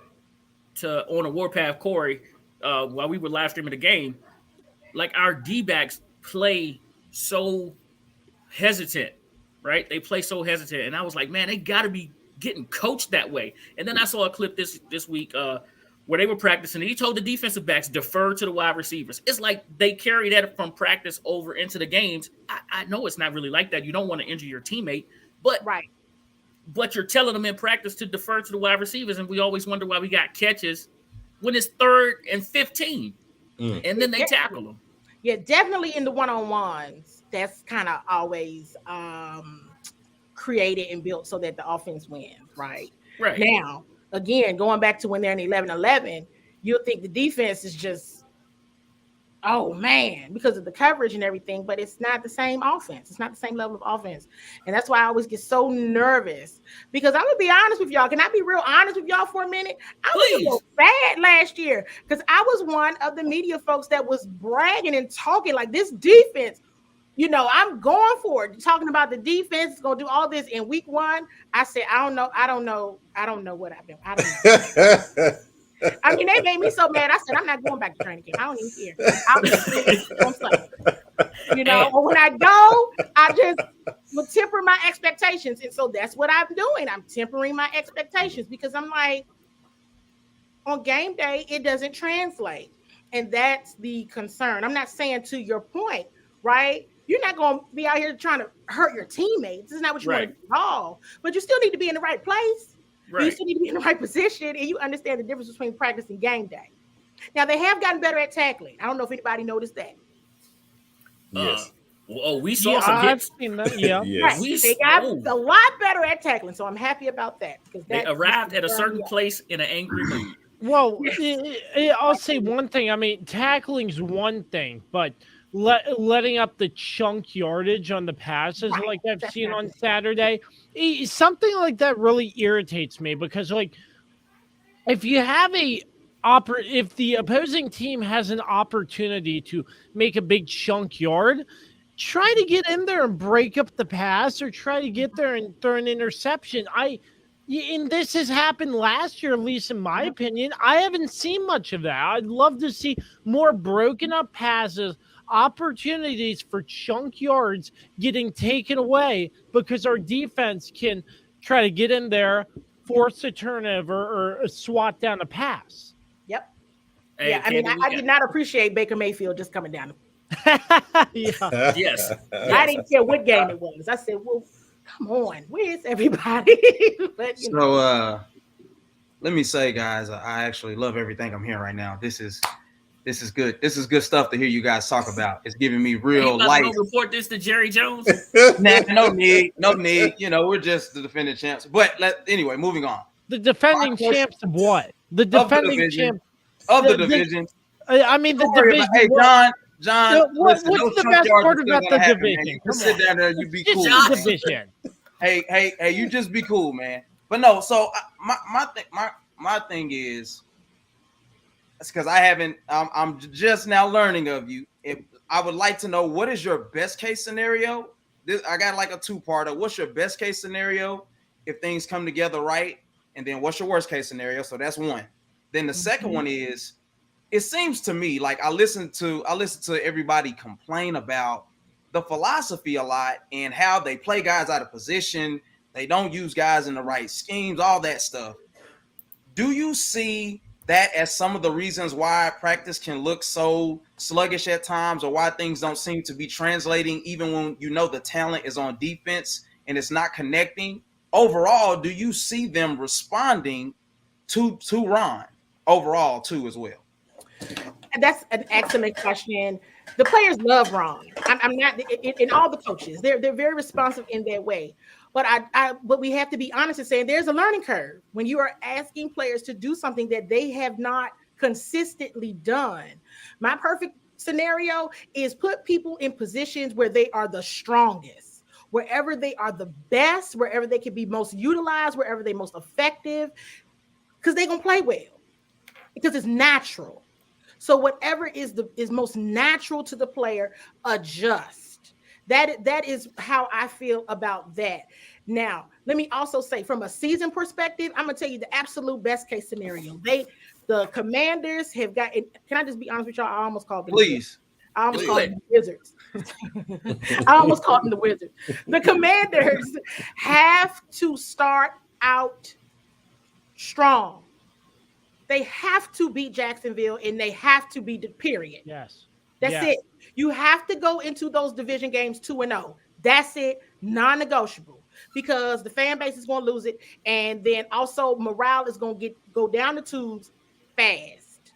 [SPEAKER 1] on a Warpath Corey while we were live streaming the game. Like our D-backs play so hesitant, right? They play so hesitant, and I was like, man, they got to be getting coached that way. And then I saw a clip this week where they were practicing. And he told the defensive backs defer to the wide receivers. It's like they carry that from practice over into the games. I know it's not really like that. You don't want to injure your teammate, but you're telling them in practice to defer to the wide receivers, and we always wonder why we got catches when it's 3rd and 15, and then they tackle them.
[SPEAKER 5] Yeah, definitely in the one-on-ones. That's kind of always created and built so that the offense wins, right?
[SPEAKER 1] Right.
[SPEAKER 5] Now, again, going back to when they're in 11-11, you'll think the defense is just, oh man, because of the coverage and everything, but it's not the same offense. It's not the same level of offense. And that's why I always get so nervous, because I'm going to be honest with y'all. Can I be real honest with y'all for a minute? I was a little bad last year because I was one of the media folks that was bragging and talking like this defense, I'm going for it. Talking about the defense is going to do all this in week 1. I said, I don't know what I've been. I don't know. I mean, they made me so mad. I said, I'm not going back to training camp. I don't even care. I'll just on Sunday. Or when I go, I just will temper my expectations. And so that's what I'm doing. I'm tempering my expectations because I'm like, on game day, it doesn't translate. And that's the concern. I'm not saying, to your point, right? You're not going to be out here trying to hurt your teammates. This is not what you want to do at all. But you still need to be in the right place. Right. You still need to be in the right position, and you understand the difference between practice and game day. Now, they have gotten better at tackling. I don't know if anybody noticed that.
[SPEAKER 2] Yes.
[SPEAKER 1] We saw some hits.
[SPEAKER 4] I've seen that. Yeah.
[SPEAKER 2] Yes.
[SPEAKER 5] Right. They got a lot better at tackling, so I'm happy about that. Because
[SPEAKER 1] they arrived at a certain place in an angry mood.
[SPEAKER 4] Well, I'll say one thing. I mean, tackling's one thing, but letting up the chunk yardage on the passes like I've seen on Saturday, something like that really irritates me because, like, if you have if the opposing team has an opportunity to make a big chunk yard, try to get in there and break up the pass or try to get there and throw an interception. And this has happened last year, at least in my opinion. I haven't seen much of that. I'd love to see more broken up passes, opportunities for chunk yards getting taken away because our defense can try to get in there, force a turnover, or swat down a pass.
[SPEAKER 5] Yep. Hey, yeah, I mean, I did not appreciate Baker Mayfield just coming down.
[SPEAKER 1] Yes.
[SPEAKER 5] I didn't care what game it was. I said, well, come on, where's everybody? But,
[SPEAKER 3] let me say, guys, I actually love everything I'm hearing right now. This is good. This is good stuff to hear you guys talk about. It's giving me real life.
[SPEAKER 1] Go report this to Jerry Jones.
[SPEAKER 3] Nah, no need. You know, we're just the defending champs. But anyway, moving on.
[SPEAKER 4] The defending champs of what? The defending champs
[SPEAKER 3] of the division.
[SPEAKER 4] I mean, the division.
[SPEAKER 3] Hey, John,
[SPEAKER 4] what's the best part about the division?
[SPEAKER 3] You just sit down there, you be cool.
[SPEAKER 4] The division.
[SPEAKER 3] Hey, you just be cool, man. But no, so my thing is, it's because I'm just now learning of you. I would like to know, what is your best case scenario? I got like a two-parter. What's your best case scenario if things come together right? And then what's your worst case scenario? So that's one. Then the second one is, it seems to me like I listen to everybody complain about the philosophy a lot and how they play guys out of position. They don't use guys in the right schemes, all that stuff. Do you see that as some of the reasons why practice can look so sluggish at times, or why things don't seem to be translating, even when you know the talent is on defense and it's not connecting? Overall, do you see them responding to Ron overall too as well?
[SPEAKER 5] That's an excellent question. The players love Ron. I'm not in all the coaches. They're very responsive in that way. But but we have to be honest and saying there's a learning curve when you are asking players to do something that they have not consistently done. My perfect scenario is put people in positions where they are the strongest, wherever they are the best, wherever they can be most utilized, wherever they're most effective, because they're gonna play well, because it's natural. So whatever is most natural to the player, adjust. That is how I feel about that. Now, let me also say, from a season perspective, I'm gonna tell you the absolute best case scenario. The Commanders have got. Can I just be honest with y'all? I almost called them.
[SPEAKER 3] Please.
[SPEAKER 5] I almost called them the Wizards. I almost called them the Wizards. The Commanders have to start out strong. They have to beat Jacksonville, and they have to beat the period.
[SPEAKER 4] Yes.
[SPEAKER 5] That's it. You have to go into those division games 2-0. That's it. Non-negotiable, because the fan base is going to lose it. And then also morale is going to go down the tubes fast.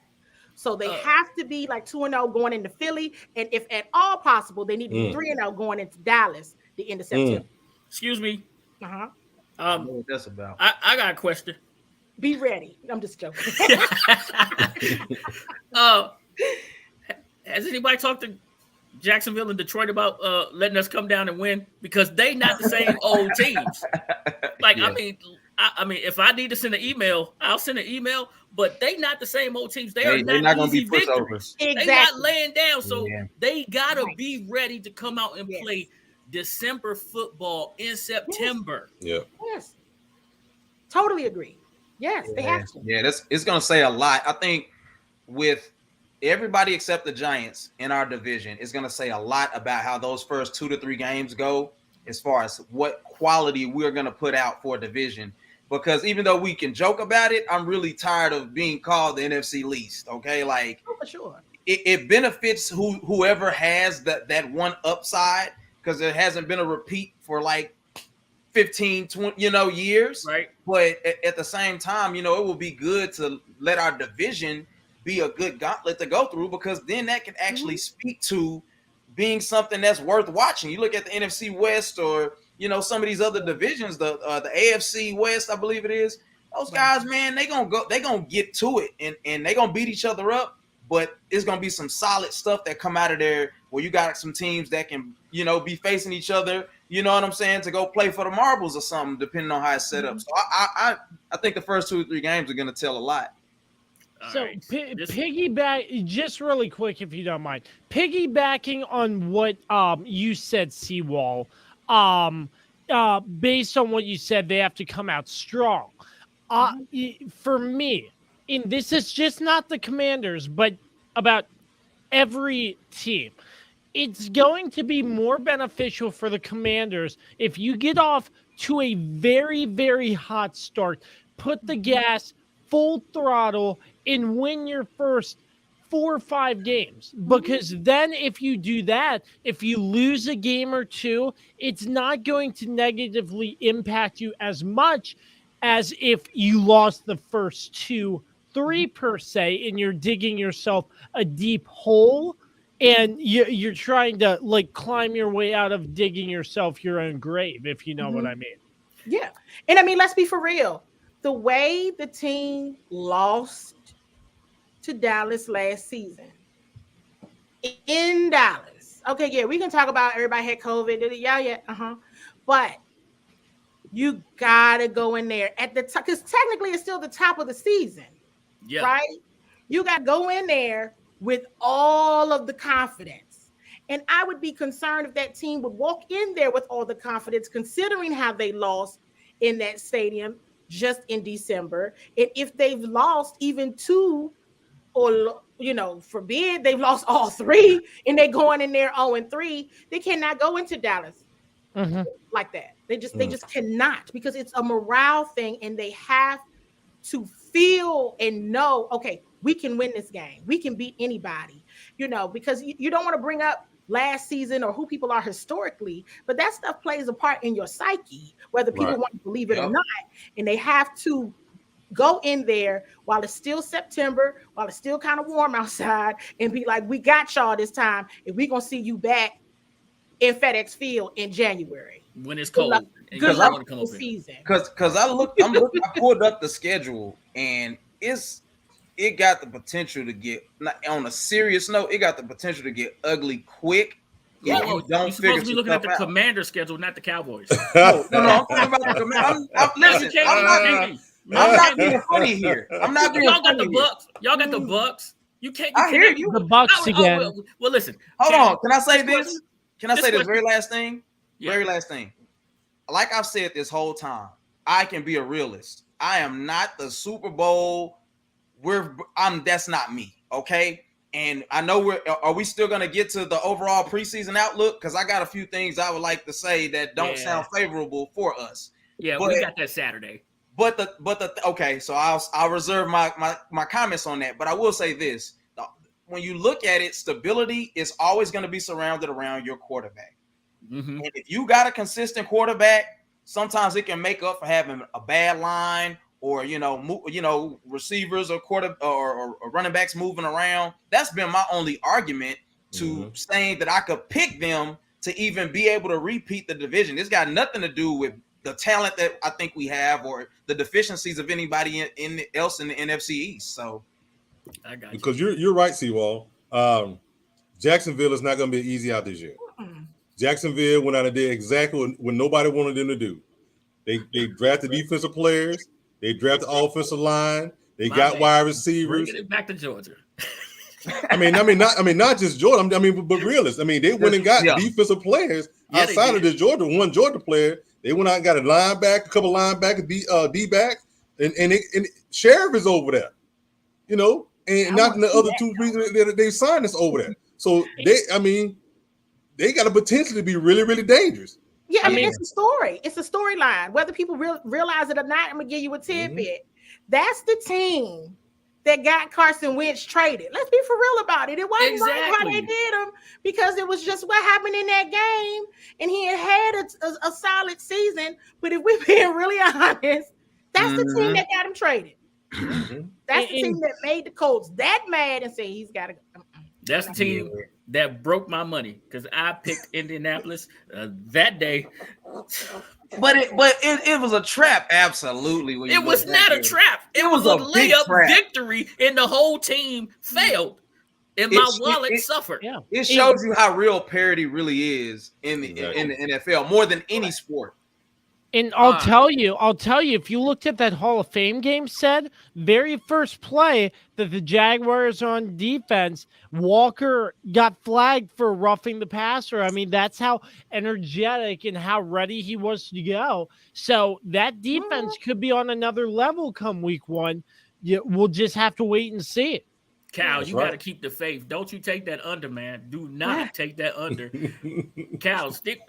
[SPEAKER 5] So they have to be like 2-0 going into Philly. And if at all possible, they need to be 3-0 going into Dallas the end of September.
[SPEAKER 1] Excuse me.
[SPEAKER 5] Uh-huh.
[SPEAKER 3] I know what that's about.
[SPEAKER 1] I got a question.
[SPEAKER 5] Be ready. I'm just joking.
[SPEAKER 1] Has anybody talked to Jacksonville and Detroit about letting us come down and win? Because they not the same old teams. Like, yeah. I mean, if I need to send an email, I'll send an email. But they not the same old teams. They're not going to be pushovers. Exactly. They're not laying down. So they gotta be ready to come out and play December football in September.
[SPEAKER 2] Yeah.
[SPEAKER 5] Yes. Totally agree. Yes, they have to.
[SPEAKER 3] Yeah, it's going to say a lot. I think with everybody except the Giants in our division, is going to say a lot about how those first 2 to 3 games go, as far as what quality we're going to put out for a division. Because even though we can joke about it, I'm really tired of being called the NFC least. Okay, like
[SPEAKER 5] for sure,
[SPEAKER 3] it benefits whoever has that one upside, because there hasn't been a repeat for like 15, 20, years.
[SPEAKER 1] Right.
[SPEAKER 3] But at the same time, it will be good to let our division be a good gauntlet to go through, because then that can actually speak to being something that's worth watching. You look at the NFC West, or some of these other divisions, the AFC West, I believe it is. Those guys, man, they gonna get to it, and they gonna beat each other up. But it's gonna be some solid stuff that come out of there, where you got some teams that can be facing each other. You know what I'm saying? To go play for the marbles or something, depending on how it's set up. So I think the first 2 or 3 games are gonna tell a lot.
[SPEAKER 4] So piggyback, just really quick, if you don't mind, piggybacking on what you said, CWall, based on what you said, they have to come out strong. For me, and this is just not the Commanders, but about every team, it's going to be more beneficial for the Commanders if you get off to a very, very hot start, put the gas full throttle, and win your first 4 or 5 games. Because then if you do that, if you lose a game or two, it's not going to negatively impact you as much as if you lost the first 2-3 per se, and you're digging yourself a deep hole, and you're trying to like climb your way out of digging yourself your own grave, if you know what I mean.
[SPEAKER 5] Yeah. And I mean, let's be for real. The way the team lost to Dallas last season in Dallas. Okay, yeah, we can talk about everybody had COVID. Yeah. But you gotta go in there at the top because technically it's still the top of the season. Yeah. Right? You gotta go in there with all of the confidence. And I would be concerned if that team would walk in there with all the confidence, considering how they lost in that stadium just in December. And if they've lost even 2, or forbid they've lost all 3 and they're going in there 0-3, they cannot go into Dallas like that. They just cannot, because it's a morale thing, and they have to feel and know, okay, we can win this game. We can beat anybody, because you don't want to bring up last season or who people are historically, but that stuff plays a part in your psyche, whether people want to believe it or not. And they have to go in there while it's still September, while it's still kind of warm outside, and be like, we got y'all this time, and we're going to see you back in FedEx Field in January.
[SPEAKER 1] When it's cold.
[SPEAKER 5] Good luck with the season.
[SPEAKER 3] Because I pulled up the schedule, and it got the potential to get, on a serious note, it got the potential to get ugly quick.
[SPEAKER 1] Yeah, you're supposed to be looking at the Commander schedule, not the Cowboys.
[SPEAKER 3] No, I'm talking about the Commander. I'm not being funny here. I'm not being
[SPEAKER 1] Y'all got
[SPEAKER 3] funny
[SPEAKER 1] the Bucks. Y'all got the Bucks. You can't.
[SPEAKER 3] I hear you.
[SPEAKER 4] The Bucks again.
[SPEAKER 1] Well, listen.
[SPEAKER 3] Hold on. Can I say this? Can I say this very last thing? Yeah. Very last thing. Like I've said this whole time, I can be a realist. I am not the Super Bowl. That's not me. Okay. And I know are we still going to get to the overall preseason outlook? Because I got a few things I would like to say that don't sound favorable for us.
[SPEAKER 1] Yeah, we got that Saturday.
[SPEAKER 3] Okay, so I'll reserve my comments on that. But I will say this: when you look at it, stability is always going to be surrounded around your quarterback. And if you got a consistent quarterback, sometimes it can make up for having a bad line, or receivers or running backs moving around. That's been my only argument to saying that I could pick them to even be able to repeat the division. It's got nothing to do with the talent that I think we have or the deficiencies of anybody else in the NFC East. So
[SPEAKER 2] I got you. Because you're right, CWall. Jacksonville is not going to be easy out this year. Jacksonville went out and did exactly what nobody wanted them to do. They drafted defensive players. They drafted offensive line. They got wide receivers.
[SPEAKER 1] Bringing it back to Georgia.
[SPEAKER 2] not just Georgia. But realists. They went and got defensive players outside of the one Georgia player. They went out and got a linebacker, a couple linebackers, D-backs, and Sheriff is over there, and not in the other 2 reasons that they signed us over there. So they got a potential to be really, really dangerous.
[SPEAKER 5] Yeah, it's a story. It's a storyline. Whether people realize it or not, I'm gonna give you a tidbit. That's the team that got Carson Wentz traded. Let's be for real about it. It wasn't right how they did him, because it was just what happened in that game, and he had a solid season. But if we're being really honest, that's the team that got him traded. That's the team that made the Colts that mad and say he's got to go.
[SPEAKER 1] That's the team that broke my money, because I picked Indianapolis that day.
[SPEAKER 3] But it was a trap, absolutely.
[SPEAKER 1] It was not a trap. It was a layup victory, and the whole team failed, and my wallet suffered.
[SPEAKER 3] Yeah. It shows you how real parity really is in the NFL, more than any sport.
[SPEAKER 4] And I'll tell you, if you looked at that Hall of Fame game set, very first play that the Jaguars on defense, Walker got flagged for roughing the passer. That's how energetic and how ready he was to go. So that defense could be on another level come week 1. We'll just have to wait and see it.
[SPEAKER 1] Cal, you got to keep the faith. Don't you take that under, man. Do not take that under. Cal, stick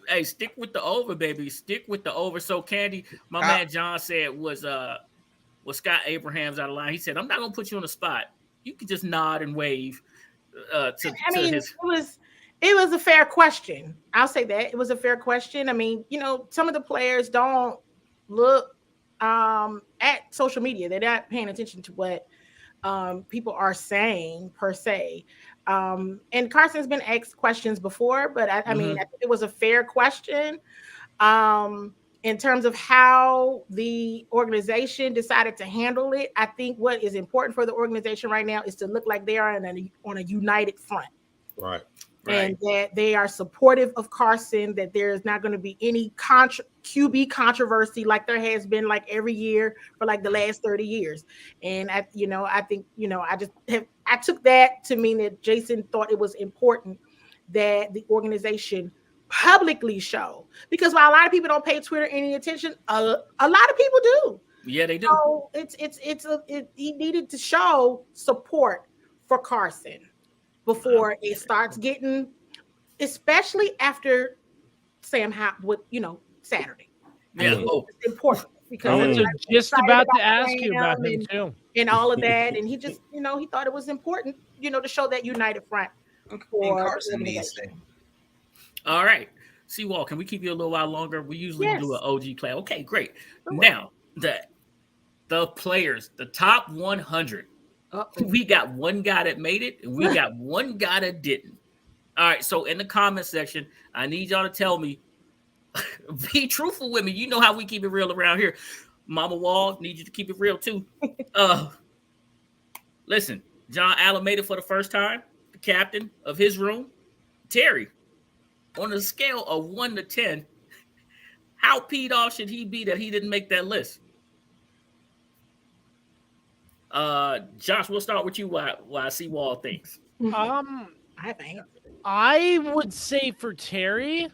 [SPEAKER 1] with the over, baby. Stick with the over. So, Candy, my man John said was Scott Abraham's out of line. He said, I'm not going to put you on the spot. You can just nod and wave to his.
[SPEAKER 5] It was a fair question. I'll say that. It was a fair question. Some of the players don't look at social media. They're not paying attention to what people are saying per se. And Carson's been asked questions before, but I mean, I think it was a fair question. In terms of how the organization decided to handle it, I think what is important for the organization right now is to look like they are on a united front.
[SPEAKER 2] Right.
[SPEAKER 5] And that they are supportive of Carson, that there's not going to be any QB controversy like there has been like every year for like the last 30 years. And I think, I took that to mean that Jason thought it was important that the organization publicly show, because while a lot of people don't pay Twitter any attention, a lot of people do.
[SPEAKER 1] Yeah, they do.
[SPEAKER 5] So he needed to show support for Carson before it starts getting, especially after Sam Howell, Saturday.
[SPEAKER 1] Yeah,
[SPEAKER 5] it's important because
[SPEAKER 4] I was just about to ask you about him too,
[SPEAKER 5] and all of that. And he just, he thought it was important, to show that united front for
[SPEAKER 3] Carson needs to.
[SPEAKER 1] All right, CWall, can we keep you a little while longer? We usually do an OG class. Okay, great. Now the players, the top 100. We got one guy that made it, and we got one guy that didn't. All right, so in the comment section, I need y'all to tell me, be truthful with me. You know how we keep it real around here. Mama Wall, need you to keep it real too. Listen, John Allen made it for the first time, the captain of his room. Terry, on a scale of 1 to 10, how peed off should he be that he didn't make that list? Josh, we'll start with you while CWall thinks.
[SPEAKER 4] I would say for Terry,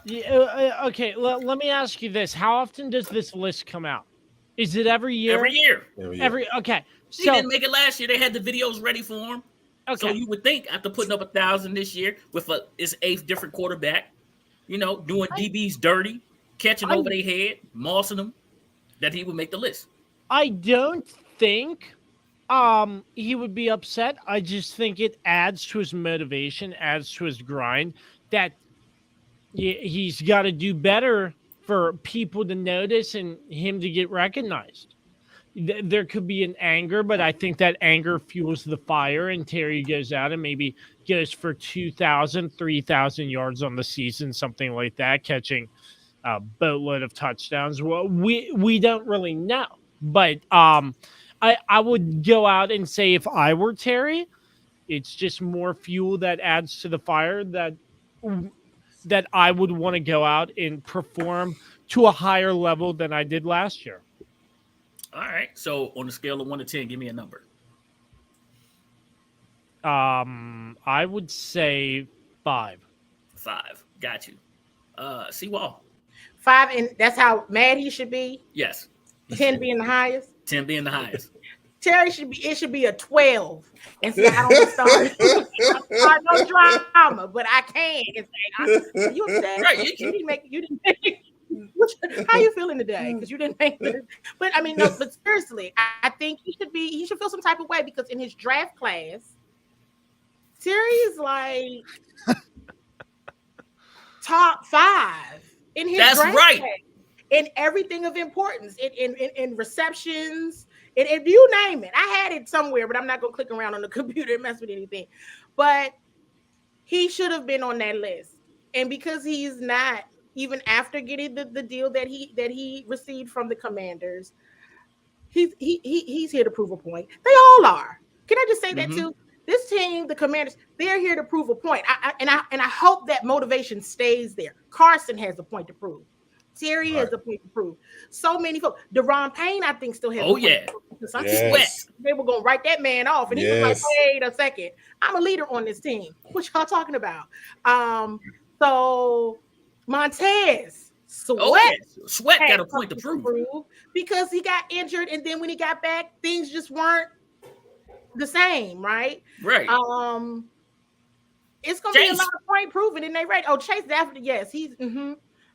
[SPEAKER 4] okay, let me ask you this. How often does this list come out? Is it every year?
[SPEAKER 1] Every year.
[SPEAKER 4] Okay.
[SPEAKER 1] He didn't make it last year. They had the videos ready for him.
[SPEAKER 4] Okay.
[SPEAKER 1] So you would think after putting up 1,000 this year with his 8th different quarterback, doing DBs dirty, catching over their head, mossing them, that he would make the list.
[SPEAKER 4] I don't think he would be upset. I just think it adds to his motivation, adds to his grind, that he's got to do better for people to notice and him to get recognized. There could be an anger, but I think that anger fuels the fire, and Terry goes out and maybe goes for 2,000, 3,000 yards on the season, something like that, catching a boatload of touchdowns. Well, we don't really know, but I would go out and say if I were Terry, it's just more fuel that adds to the fire that I would want to go out and perform to a higher level than I did last year.
[SPEAKER 1] All right. So on a scale of 1 to 10, give me a number.
[SPEAKER 4] I would say 5.
[SPEAKER 1] 5. Got you. CWall.
[SPEAKER 5] 5, and that's how mad he should be.
[SPEAKER 1] Yes.
[SPEAKER 5] 10 being the highest.
[SPEAKER 1] 10 being the highest.
[SPEAKER 5] Terry should be a 12. And say, I don't start no drama, but I can. And say, you said right, you didn't make how you feeling today? Because you didn't make it. But I mean, no, but seriously, I think he should feel some type of way, because in his draft class, Terry is like top 5 in his draft class, in everything of importance, in receptions, and you name it. I had it somewhere, but I'm not gonna click around on the computer and mess with anything. But he should have been on that list, and because he's not, even after getting the deal that he received from the Commanders, he's here to prove a point. They all are. Can I just say that too? This team, the Commanders, they're here to prove a point. I hope that motivation stays there. Carson has a point to prove. Terry has a point to prove. So many folks. Deron Payne, I think, still has.
[SPEAKER 1] Oh yeah.
[SPEAKER 5] They were gonna write that man off, and he was like, "Wait a second, I'm a leader on this team." What y'all talking about? So Montez Sweat
[SPEAKER 1] got a point to prove
[SPEAKER 5] because he got injured, and then when he got back, things just weren't the same, right?
[SPEAKER 1] Right.
[SPEAKER 5] It's gonna be a lot of point proving, and they right. Oh, Chase definitely, yes, he's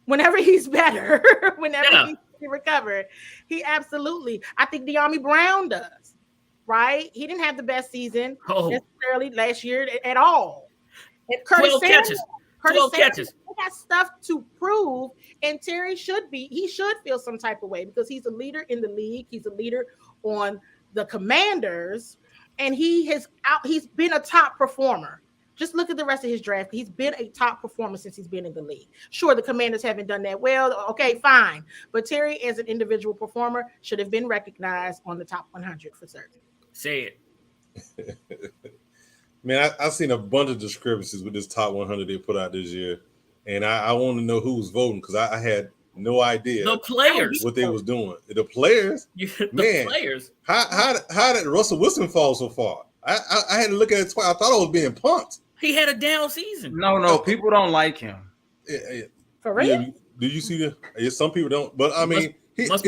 [SPEAKER 5] whenever he's better, whenever he recovered, he absolutely. I think De'Ami Brown does, right? He didn't have the best season necessarily last year at all. And Curtis
[SPEAKER 1] 12 catches. 12 catches.
[SPEAKER 5] got stuff to prove, and Terry should feel some type of way because he's a leader in the league. He's a leader on the Commanders, and he's been a top performer. Just look at the rest of his draft. He's been a top performer since he's been in the league. Sure, the Commanders haven't done that well. Okay, fine. But Terry, as an individual performer, should have been recognized on the top 100 for certain.
[SPEAKER 1] Say
[SPEAKER 2] it. Man, I've seen a bunch of discrepancies with this top 100 they put out this year. And I want to know who was voting because I had no idea
[SPEAKER 1] the players
[SPEAKER 2] what they was doing. The players?
[SPEAKER 1] Players.
[SPEAKER 2] How did Russell Wilson fall so far? I had to look at it twice. I thought I was being punked.
[SPEAKER 1] He had a down season.
[SPEAKER 3] No, people don't like him.
[SPEAKER 2] Yeah.
[SPEAKER 5] For real?
[SPEAKER 2] Yeah, do you see the? Yeah, some people don't, but I mean,
[SPEAKER 1] must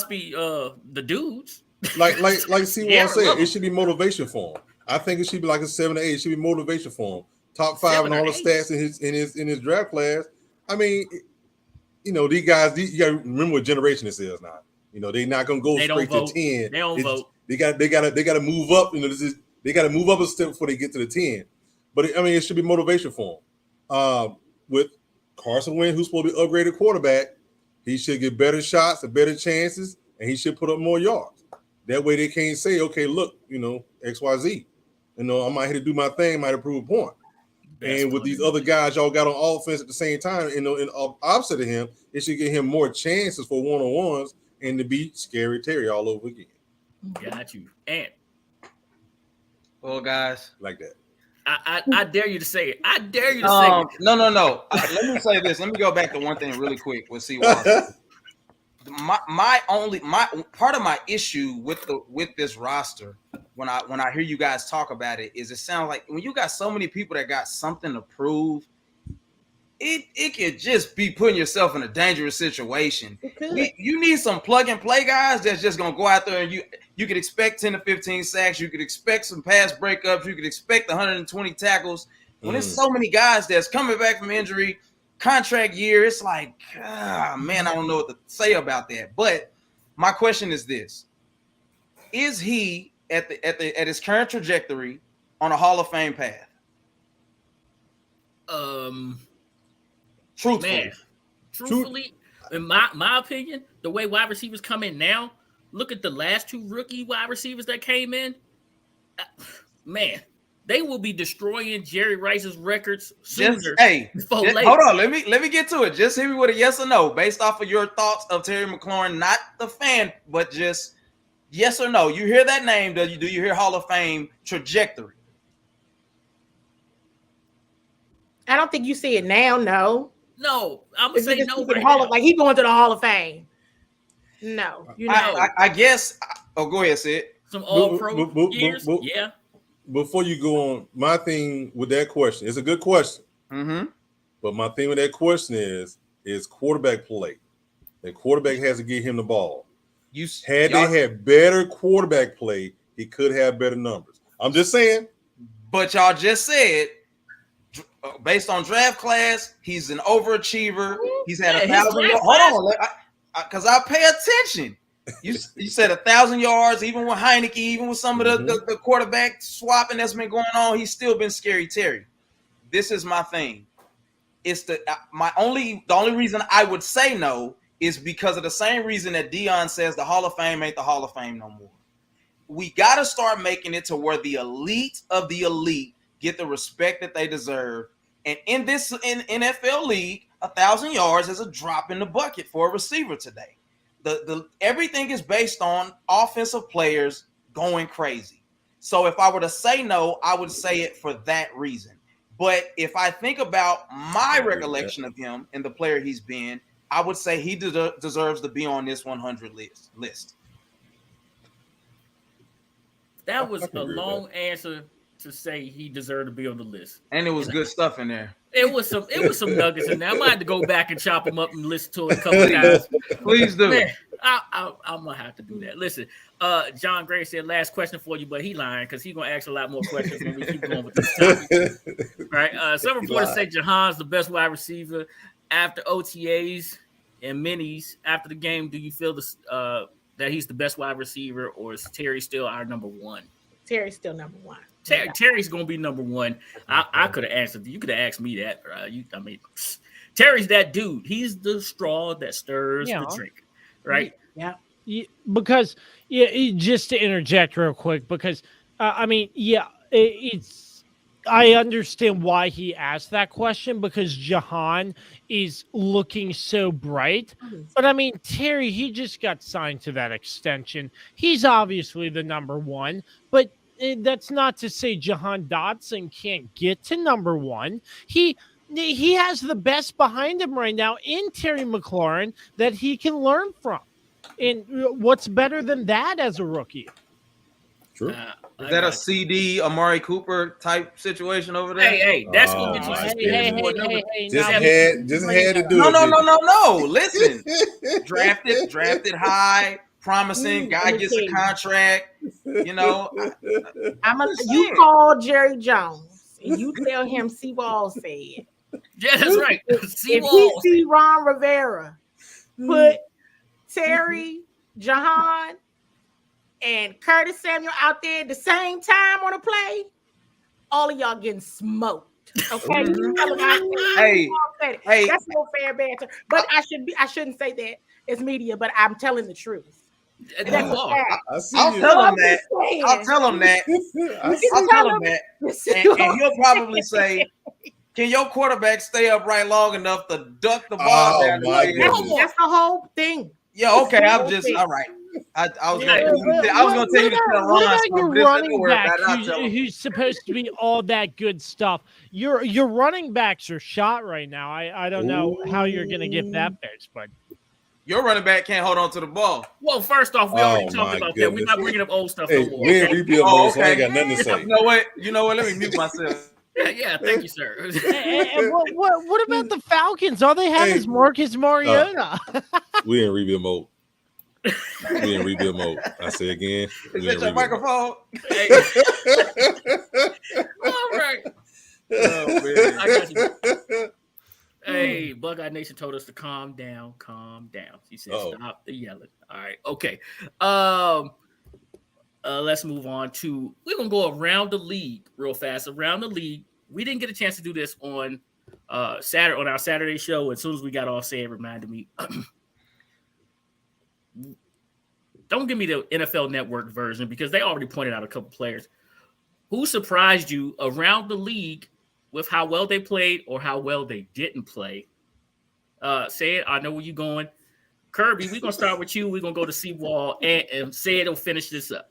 [SPEAKER 1] be the dudes.
[SPEAKER 2] Like CWall said, it should be motivation for him. I think it should be like a 7 or 8. It should be motivation for him. Top 5 and all the stats in his draft class. I mean, these guys. You got to remember what generation this is now. They're not gonna go straight to 10.
[SPEAKER 1] They don't vote.
[SPEAKER 2] They got to move up. They got to move up a step before they get to the 10. But it should be motivation for him. With Carson Wentz, who's supposed to be upgraded quarterback, he should get better shots and better chances, and he should put up more yards. That way they can't say, okay, look, XYZ. I might have to do my thing, might have prove a point. And with these other guys y'all got on offense at the same time, in opposite of him, it should give him more chances for one-on-ones and to beat Scary Terry all over again.
[SPEAKER 1] Got you. And
[SPEAKER 3] well, guys,
[SPEAKER 2] like that.
[SPEAKER 1] I dare you to say it. I dare you to say it.
[SPEAKER 3] No. Let me say this. Let me go back to one thing really quick with CWall. my part of my issue with this roster when I hear you guys talk about it is it sounds like when you got so many people that got something to prove, it could just be putting yourself in a dangerous situation. You need some plug and play guys that's just gonna go out there and you could expect 10 to 15 sacks, you could expect some pass breakups, you could expect 120 tackles. When there's so many guys that's coming back from injury, contract year, it's like, man, I don't know what to say about that. But my question is this: is he at his current trajectory on a Hall of Fame path?
[SPEAKER 1] Truthfully, in my opinion, the way wide receivers come in now, look at the last 2 rookie wide receivers that came in. Man, they will be destroying Jerry Rice's records sooner.
[SPEAKER 3] Hold on, let me get to it. Just hit me with a yes or no, based off of your thoughts of Terry McLaurin, not the fan, but just yes or no. You hear that name? Do you hear Hall of Fame trajectory?
[SPEAKER 5] I don't think you see it now.
[SPEAKER 1] No, I'm gonna say no.
[SPEAKER 5] Like he going to the Hall of Fame. No,
[SPEAKER 3] I guess. Oh, go ahead, Sid.
[SPEAKER 1] Some all-pro years. Yeah.
[SPEAKER 2] Before you go on, my thing with that question, it's a good question.
[SPEAKER 3] Mm-hmm.
[SPEAKER 2] But my thing with that question is quarterback play. The quarterback has to get him the ball. They had better quarterback play, he could have better numbers. I'm just saying.
[SPEAKER 3] But y'all just said, based on draft class, he's an overachiever. He's had 1,000. Hold on, because I pay attention. You said 1,000 yards, even with Heineke, even with some of the quarterback swapping that's been going on, he's still been Scary Terry. This is my thing. It's the only reason I would say no is because of the same reason that Dion says the Hall of Fame ain't the Hall of Fame no more. We got to start making it to where the elite of the elite get the respect that they deserve. And in this NFL league, 1,000 yards is a drop in the bucket for a receiver today. The everything is based on offensive players going crazy. So if I were to say no, I would say it for that reason. But if I think about my recollection of him and the player he's been, I would say he deserves to be on this 100 list.
[SPEAKER 1] That was a long answer to say he deserved to be on the list.
[SPEAKER 3] And it was good stuff in there.
[SPEAKER 1] It was some nuggets in there. I might have to go back and chop them up and listen to it a couple times.
[SPEAKER 3] Please do.
[SPEAKER 1] Man, I'm gonna have to do that. Listen, John Gray said last question for you, but he lying because he's gonna ask a lot more questions when we keep going with this topic. Right? Some reporters say Jahan's the best wide receiver after OTAs and minis after the game. Do you feel that he's the best wide receiver, or is Terry still our number one?
[SPEAKER 5] Terry's still number one. Terry's
[SPEAKER 1] going to be number one. I could have answered. You could have asked me that. Terry's that dude. He's the straw that stirs the drink, right?
[SPEAKER 5] Yeah.
[SPEAKER 4] Because just to interject real quick, because it's I understand why he asked that question because Jahan is looking so bright. But I mean, Terry, he just got signed to that extension. He's obviously the number one, but that's not to say Jahan Dotson can't get to number one. He has the best behind him right now in Terry McLaurin that he can learn from. And what's better than that as a rookie?
[SPEAKER 2] True.
[SPEAKER 3] Is that a CD Amari Cooper type situation over there?
[SPEAKER 1] Hey, that's gonna get you suspended.
[SPEAKER 2] Just had to do it.
[SPEAKER 3] No. Listen, drafted high, promising guy gets a contract. You know,
[SPEAKER 5] you call Jerry Jones and you tell him CWall said.
[SPEAKER 1] Yeah, that's right.
[SPEAKER 5] If he see Ron Rivera put Terry, Jahan, and Curtis Samuel out there at the same time on a play, all of y'all getting smoked. Okay,
[SPEAKER 3] hey,
[SPEAKER 5] that's no fair banter. But I shouldn't say that it's media, but I'm telling the truth.
[SPEAKER 3] I'll tell him that. I'll tell him that. And he'll probably say, "Can your quarterback stay upright long enough to duck the ball down?"
[SPEAKER 5] That's the whole thing.
[SPEAKER 3] Yeah, okay. I'm just all right. I was going to tell you to tell Ron.
[SPEAKER 4] What about your running back who's supposed to be all that good stuff? Your running backs are shot right now. I don't know how you're going to get that fixed, but
[SPEAKER 3] your running back can't hold on to the ball.
[SPEAKER 1] Well, first off, we already talked about that. We're not bringing up old stuff no more.
[SPEAKER 2] We're in rebuild mode, so I ain't got nothing to say.
[SPEAKER 3] You know what? Let me mute myself.
[SPEAKER 1] Yeah, thank you, sir.
[SPEAKER 4] And what about the Falcons? All they have is Marcus Mariota.
[SPEAKER 2] We're in rebuild mode. We're in rebuild mode. I say again.
[SPEAKER 3] Is that your microphone?
[SPEAKER 1] All right. Oh, man. I got you. Hey, Bug Eye Nation told us to calm down. She said, stop the yelling. All right. Okay. Let's move on to, we're going to go around the league real fast. Around the league. We didn't get a chance to do this on our Saturday show. As soon as we got off, Say it reminded me. Don't give me the NFL Network version because they already pointed out a couple players. Who surprised you around the league with how well they played or how well they didn't play? Say it. I know where you're going. Kirby, we're going to start with you. We're going to go to CWall and say it'll finish this up.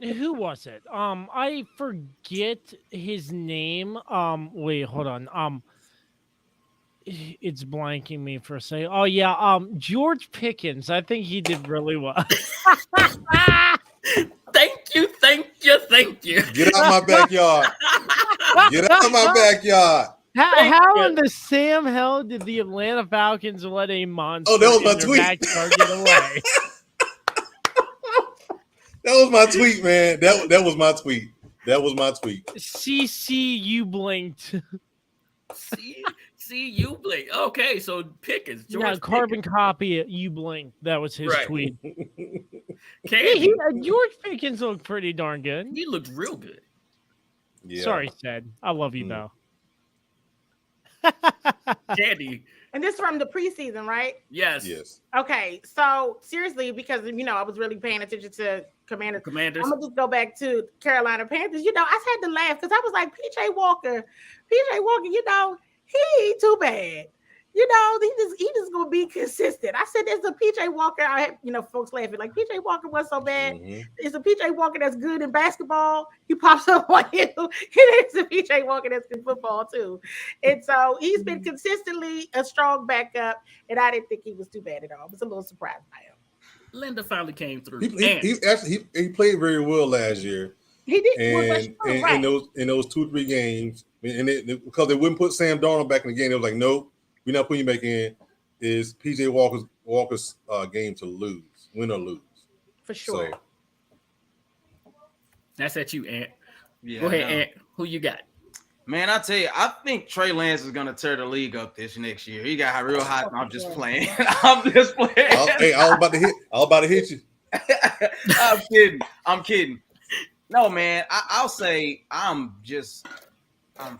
[SPEAKER 4] Who was it? I forget his name. Wait, hold on. It's blanking me for a second. Oh yeah, George Pickens. I think he did really well.
[SPEAKER 1] Thank you.
[SPEAKER 2] Get out my backyard.
[SPEAKER 4] How in the Sam hell did the Atlanta Falcons let a monster
[SPEAKER 2] that was my tweet.
[SPEAKER 4] backyard get away?
[SPEAKER 2] That was my tweet, man. That was my tweet.
[SPEAKER 4] CC, you blinked.
[SPEAKER 1] See, you blink. Okay, so Pickens.
[SPEAKER 4] Carbon copy. You blinked. That was his tweet.
[SPEAKER 1] George
[SPEAKER 4] Pickens looked pretty darn good.
[SPEAKER 1] He looked real good.
[SPEAKER 4] Yeah. Sorry, Ted. I love you though.
[SPEAKER 1] Candy.
[SPEAKER 5] And this from the preseason, right?
[SPEAKER 1] Yes.
[SPEAKER 5] Okay, so seriously, because I was really paying attention to Commanders. I'm gonna just go back to Carolina Panthers. I had to laugh because I was like, PJ Walker, he ain't too bad. He just gonna be consistent. I said there's a PJ Walker. I had, folks laughing like PJ Walker wasn't so bad.
[SPEAKER 2] Mm-hmm.
[SPEAKER 5] There's a PJ Walker that's good in basketball. He pops up on you. There's a PJ Walker that's good in football too. And so he's been consistently a strong backup. And I didn't think he was too bad at all. I was a little surprised by him.
[SPEAKER 1] Linda finally came through.
[SPEAKER 2] He played very well last year.
[SPEAKER 5] He did.
[SPEAKER 2] And in those 2-3 games, because they wouldn't put Sam Darnold back in the game, they was like, nope, we're not putting you back in. Is PJ Walker's game to lose, win or lose?
[SPEAKER 5] For sure.
[SPEAKER 2] So,
[SPEAKER 1] that's at you, Ant.
[SPEAKER 3] Yeah,
[SPEAKER 1] go ahead, Ant. Who you got?
[SPEAKER 3] Man, I tell you, I think Trey Lance is gonna tear the league up this next year. He got real hot. I'm just playing. I
[SPEAKER 2] was about to hit you.
[SPEAKER 3] I'm kidding. No, man. I'll say I'm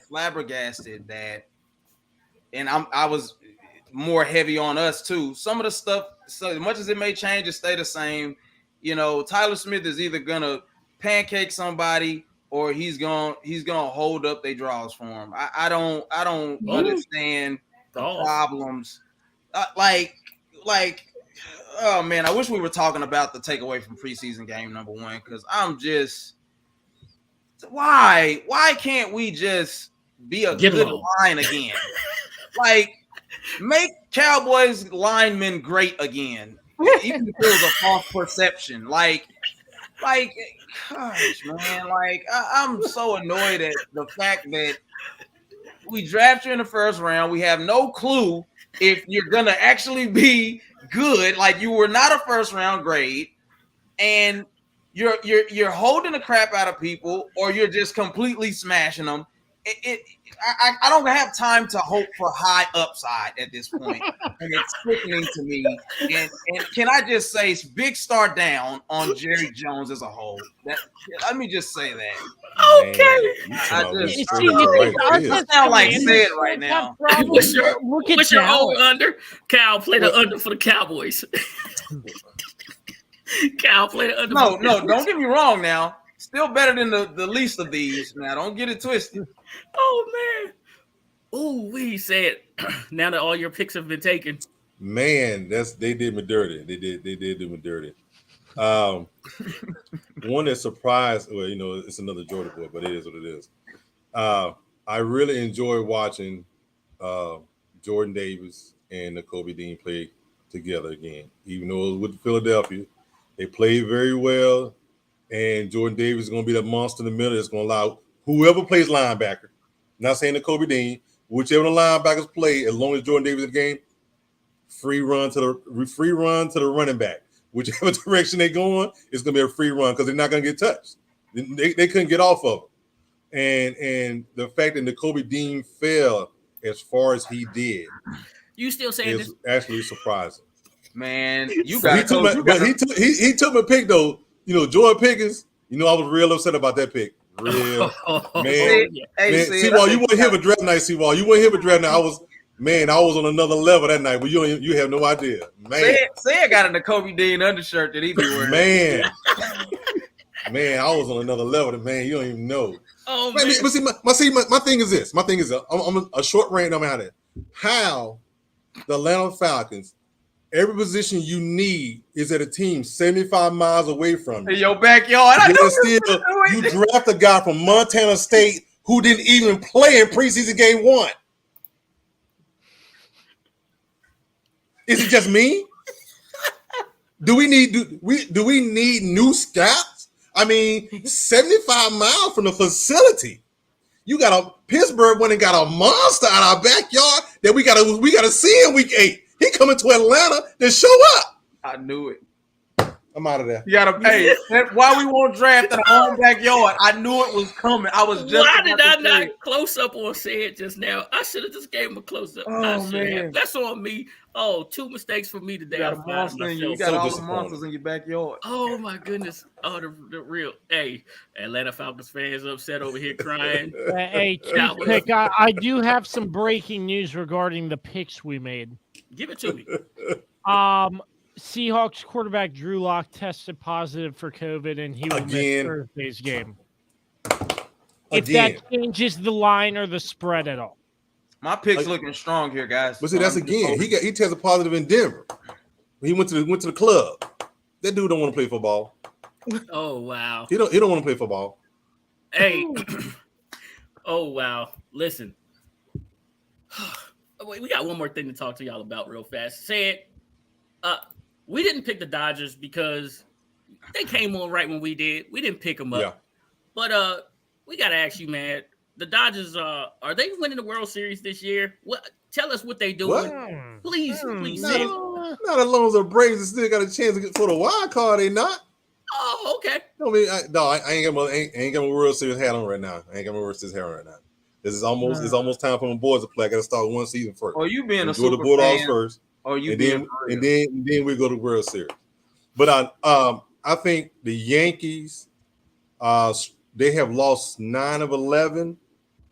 [SPEAKER 3] flabbergasted that I was more heavy on us too. Some of the stuff, so as much as it may change, it stay the same. Tyler Smith is either gonna pancake somebody or he's gonna hold up their draws for him. I don't understand the problems. Oh man, I wish we were talking about the takeaway from preseason game number 1, because I'm just, why can't we just be a good line again? Like, make Cowboys linemen great again, even if it was a false perception. Like, gosh, man, I'm so annoyed at the fact that we draft you in the first round. We have no clue if you're gonna actually be good. Like, you were not a first round grade, and you're holding the crap out of people, or you're just completely smashing them. I don't have time to hope for high upside at this point, and it's sickening to me. And can I just say, big star down on Jerry Jones as a whole? Let me just say that.
[SPEAKER 1] Okay.
[SPEAKER 3] I sound like Sid right now.
[SPEAKER 1] What's your over-under? Cal, play the under for the Cowboys. Cal, play the under.
[SPEAKER 3] No, don't get me wrong now. Still better than the least of these. Now, don't get it twisted.
[SPEAKER 1] Oh, man. Oh, we said, now that all your picks have been taken.
[SPEAKER 2] Man, they did me dirty. They did do me dirty. One that surprised, well, it's another Georgia boy, but it is what it is. I really enjoy watching Jordan Davis and Nakobe Dean play together again. Even though it was with Philadelphia, they played very well. And Jordan Davis is going to be that monster in the middle that's going to allow whoever plays linebacker, not saying Nakobe Dean, whichever the linebackers play, as long as Jordan Davis in the game, free run to the running back. Whichever direction they're going, it's going to be a free run because they're not going to get touched. They couldn't get off of him. And the fact that Nakobe Dean fell as far as he did,
[SPEAKER 1] you still saying
[SPEAKER 2] is actually surprising.
[SPEAKER 3] Man,
[SPEAKER 2] he took my pick though. Jordan Pickens, I was real upset about that pick. Real. Man. CWall, you weren't here for draft night, CWall. You weren't here for draft night. I was on another level that night, but you have no idea. Man.
[SPEAKER 3] Say got a Nakobe Dean undershirt that he be wearing.
[SPEAKER 2] Man, I was on another level, man. You don't even know.
[SPEAKER 1] Oh, man.
[SPEAKER 2] But see, my thing is this. My thing is, I'm a short range. I'm out of it. How the Atlanta Falcons, every position you need is at a team 75 miles away from you.
[SPEAKER 3] In your backyard.
[SPEAKER 2] You draft a guy from Montana State who didn't even play in preseason game 1. Is it just me? Do we need new scouts? I mean, 75 miles from the facility. You got Pittsburgh went and got a monster out our backyard that we gotta see in week 8. He coming to Atlanta to show up.
[SPEAKER 3] I knew it.
[SPEAKER 2] I'm out of there.
[SPEAKER 3] You gotta pay. Why we won't draft in our own backyard? I knew it was coming. I was just.
[SPEAKER 1] Why did I not close up on Sid just now? I should have just gave him a close up.
[SPEAKER 3] Oh man,
[SPEAKER 1] that's on me. Oh, 2 mistakes for me today.
[SPEAKER 3] You got all the monsters in your backyard.
[SPEAKER 1] Oh my goodness. Oh, the real. Hey, Atlanta Falcons fans upset over here crying.
[SPEAKER 4] Hey, Pick, I do have some breaking news regarding the picks we made.
[SPEAKER 1] Give it to me.
[SPEAKER 4] Seahawks quarterback Drew Lock tested positive for COVID, and he will miss Thursday's game. If that changes the line or the spread at all.
[SPEAKER 3] My pick's looking strong here, guys.
[SPEAKER 2] But see, that's again. He tested positive in Denver. He went to the club. That dude don't want to play football.
[SPEAKER 1] Oh wow.
[SPEAKER 2] He don't want to play football.
[SPEAKER 1] Hey. Oh wow. Listen. We got one more thing to talk to y'all about real fast. Say it. We didn't pick the Dodgers because they came on right when we did. We didn't pick them up. Yeah. But we got to ask you, man, the Dodgers, are they winning the World Series this year? What? Tell us what they doing. What? Please.
[SPEAKER 2] Not alone the Braves still got a chance to get for the wild card, they not.
[SPEAKER 1] Oh, okay.
[SPEAKER 2] I ain't got my World Series hat on right now. This is it's almost time for my boys to play. I got to start one season first.
[SPEAKER 3] Oh, you being a
[SPEAKER 2] super the Bulldogs
[SPEAKER 3] fan.
[SPEAKER 2] First.
[SPEAKER 3] Oh, you
[SPEAKER 2] and
[SPEAKER 3] being
[SPEAKER 2] then we go to World Series. But I think the Yankees, they have lost 9 of 11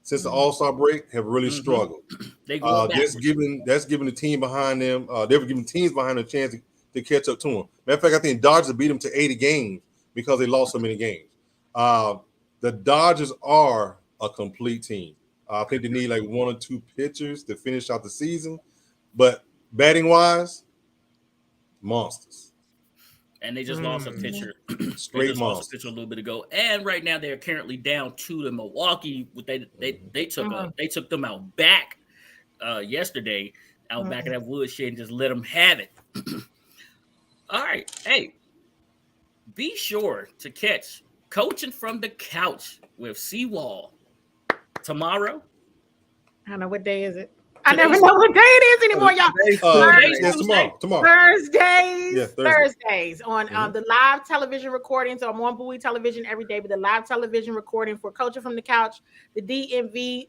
[SPEAKER 2] since the All-Star break have really struggled.
[SPEAKER 1] They go
[SPEAKER 2] that's giving the team behind them. They were giving teams behind them a chance to catch up to them. Matter of fact, I think Dodgers beat them to 80 games because they lost so many games. The Dodgers are a complete team. I think they need like 1 or 2 pitchers to finish out the season, but batting wise, monsters.
[SPEAKER 1] And they just lost a pitcher.
[SPEAKER 2] Straight monsters.
[SPEAKER 1] Lost a pitcher a little bit ago. And right now they're currently down 2 to Milwaukee. They took them out back yesterday, back in that woodshed and just let them have it. All right. Hey, be sure to catch Coaching from the Couch with CWall tomorrow.
[SPEAKER 5] I don't know what day is it. I never know what day it is anymore, y'all.
[SPEAKER 2] Tomorrow.
[SPEAKER 5] Thursdays.
[SPEAKER 2] Yeah,
[SPEAKER 5] Thursdays on the live television recording. So I'm on Bowie Television every day, but the live television recording for Coaching from the Couch, the DMV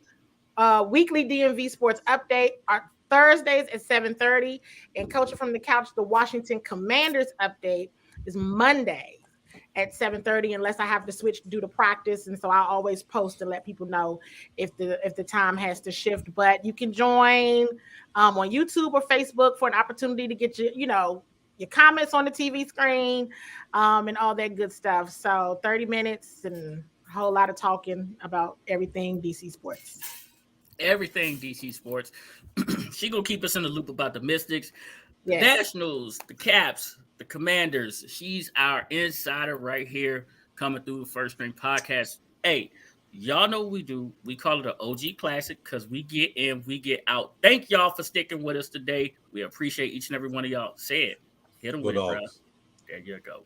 [SPEAKER 5] weekly DMV sports update are Thursdays at 7:30, and Coaching from the Couch, the Washington Commanders update is Monday at 7:30, unless I have to switch due to practice. And so I always post to let people know if the time has to shift. But you can join on YouTube or Facebook for an opportunity to get your comments on the TV screen and all that good stuff. So 30 minutes and a whole lot of talking about everything DC sports.
[SPEAKER 1] Everything DC sports. She gonna keep us in the loop about the Mystics, the Nationals, the Caps, the Commanders. She's our insider right here coming through the First String Podcast. Hey, y'all know what we do. We call it an OG Classic because we get in, we get out. Thank y'all for sticking with us today. We appreciate each and every one of y'all. Say it. Hit them with it, bro. There you go.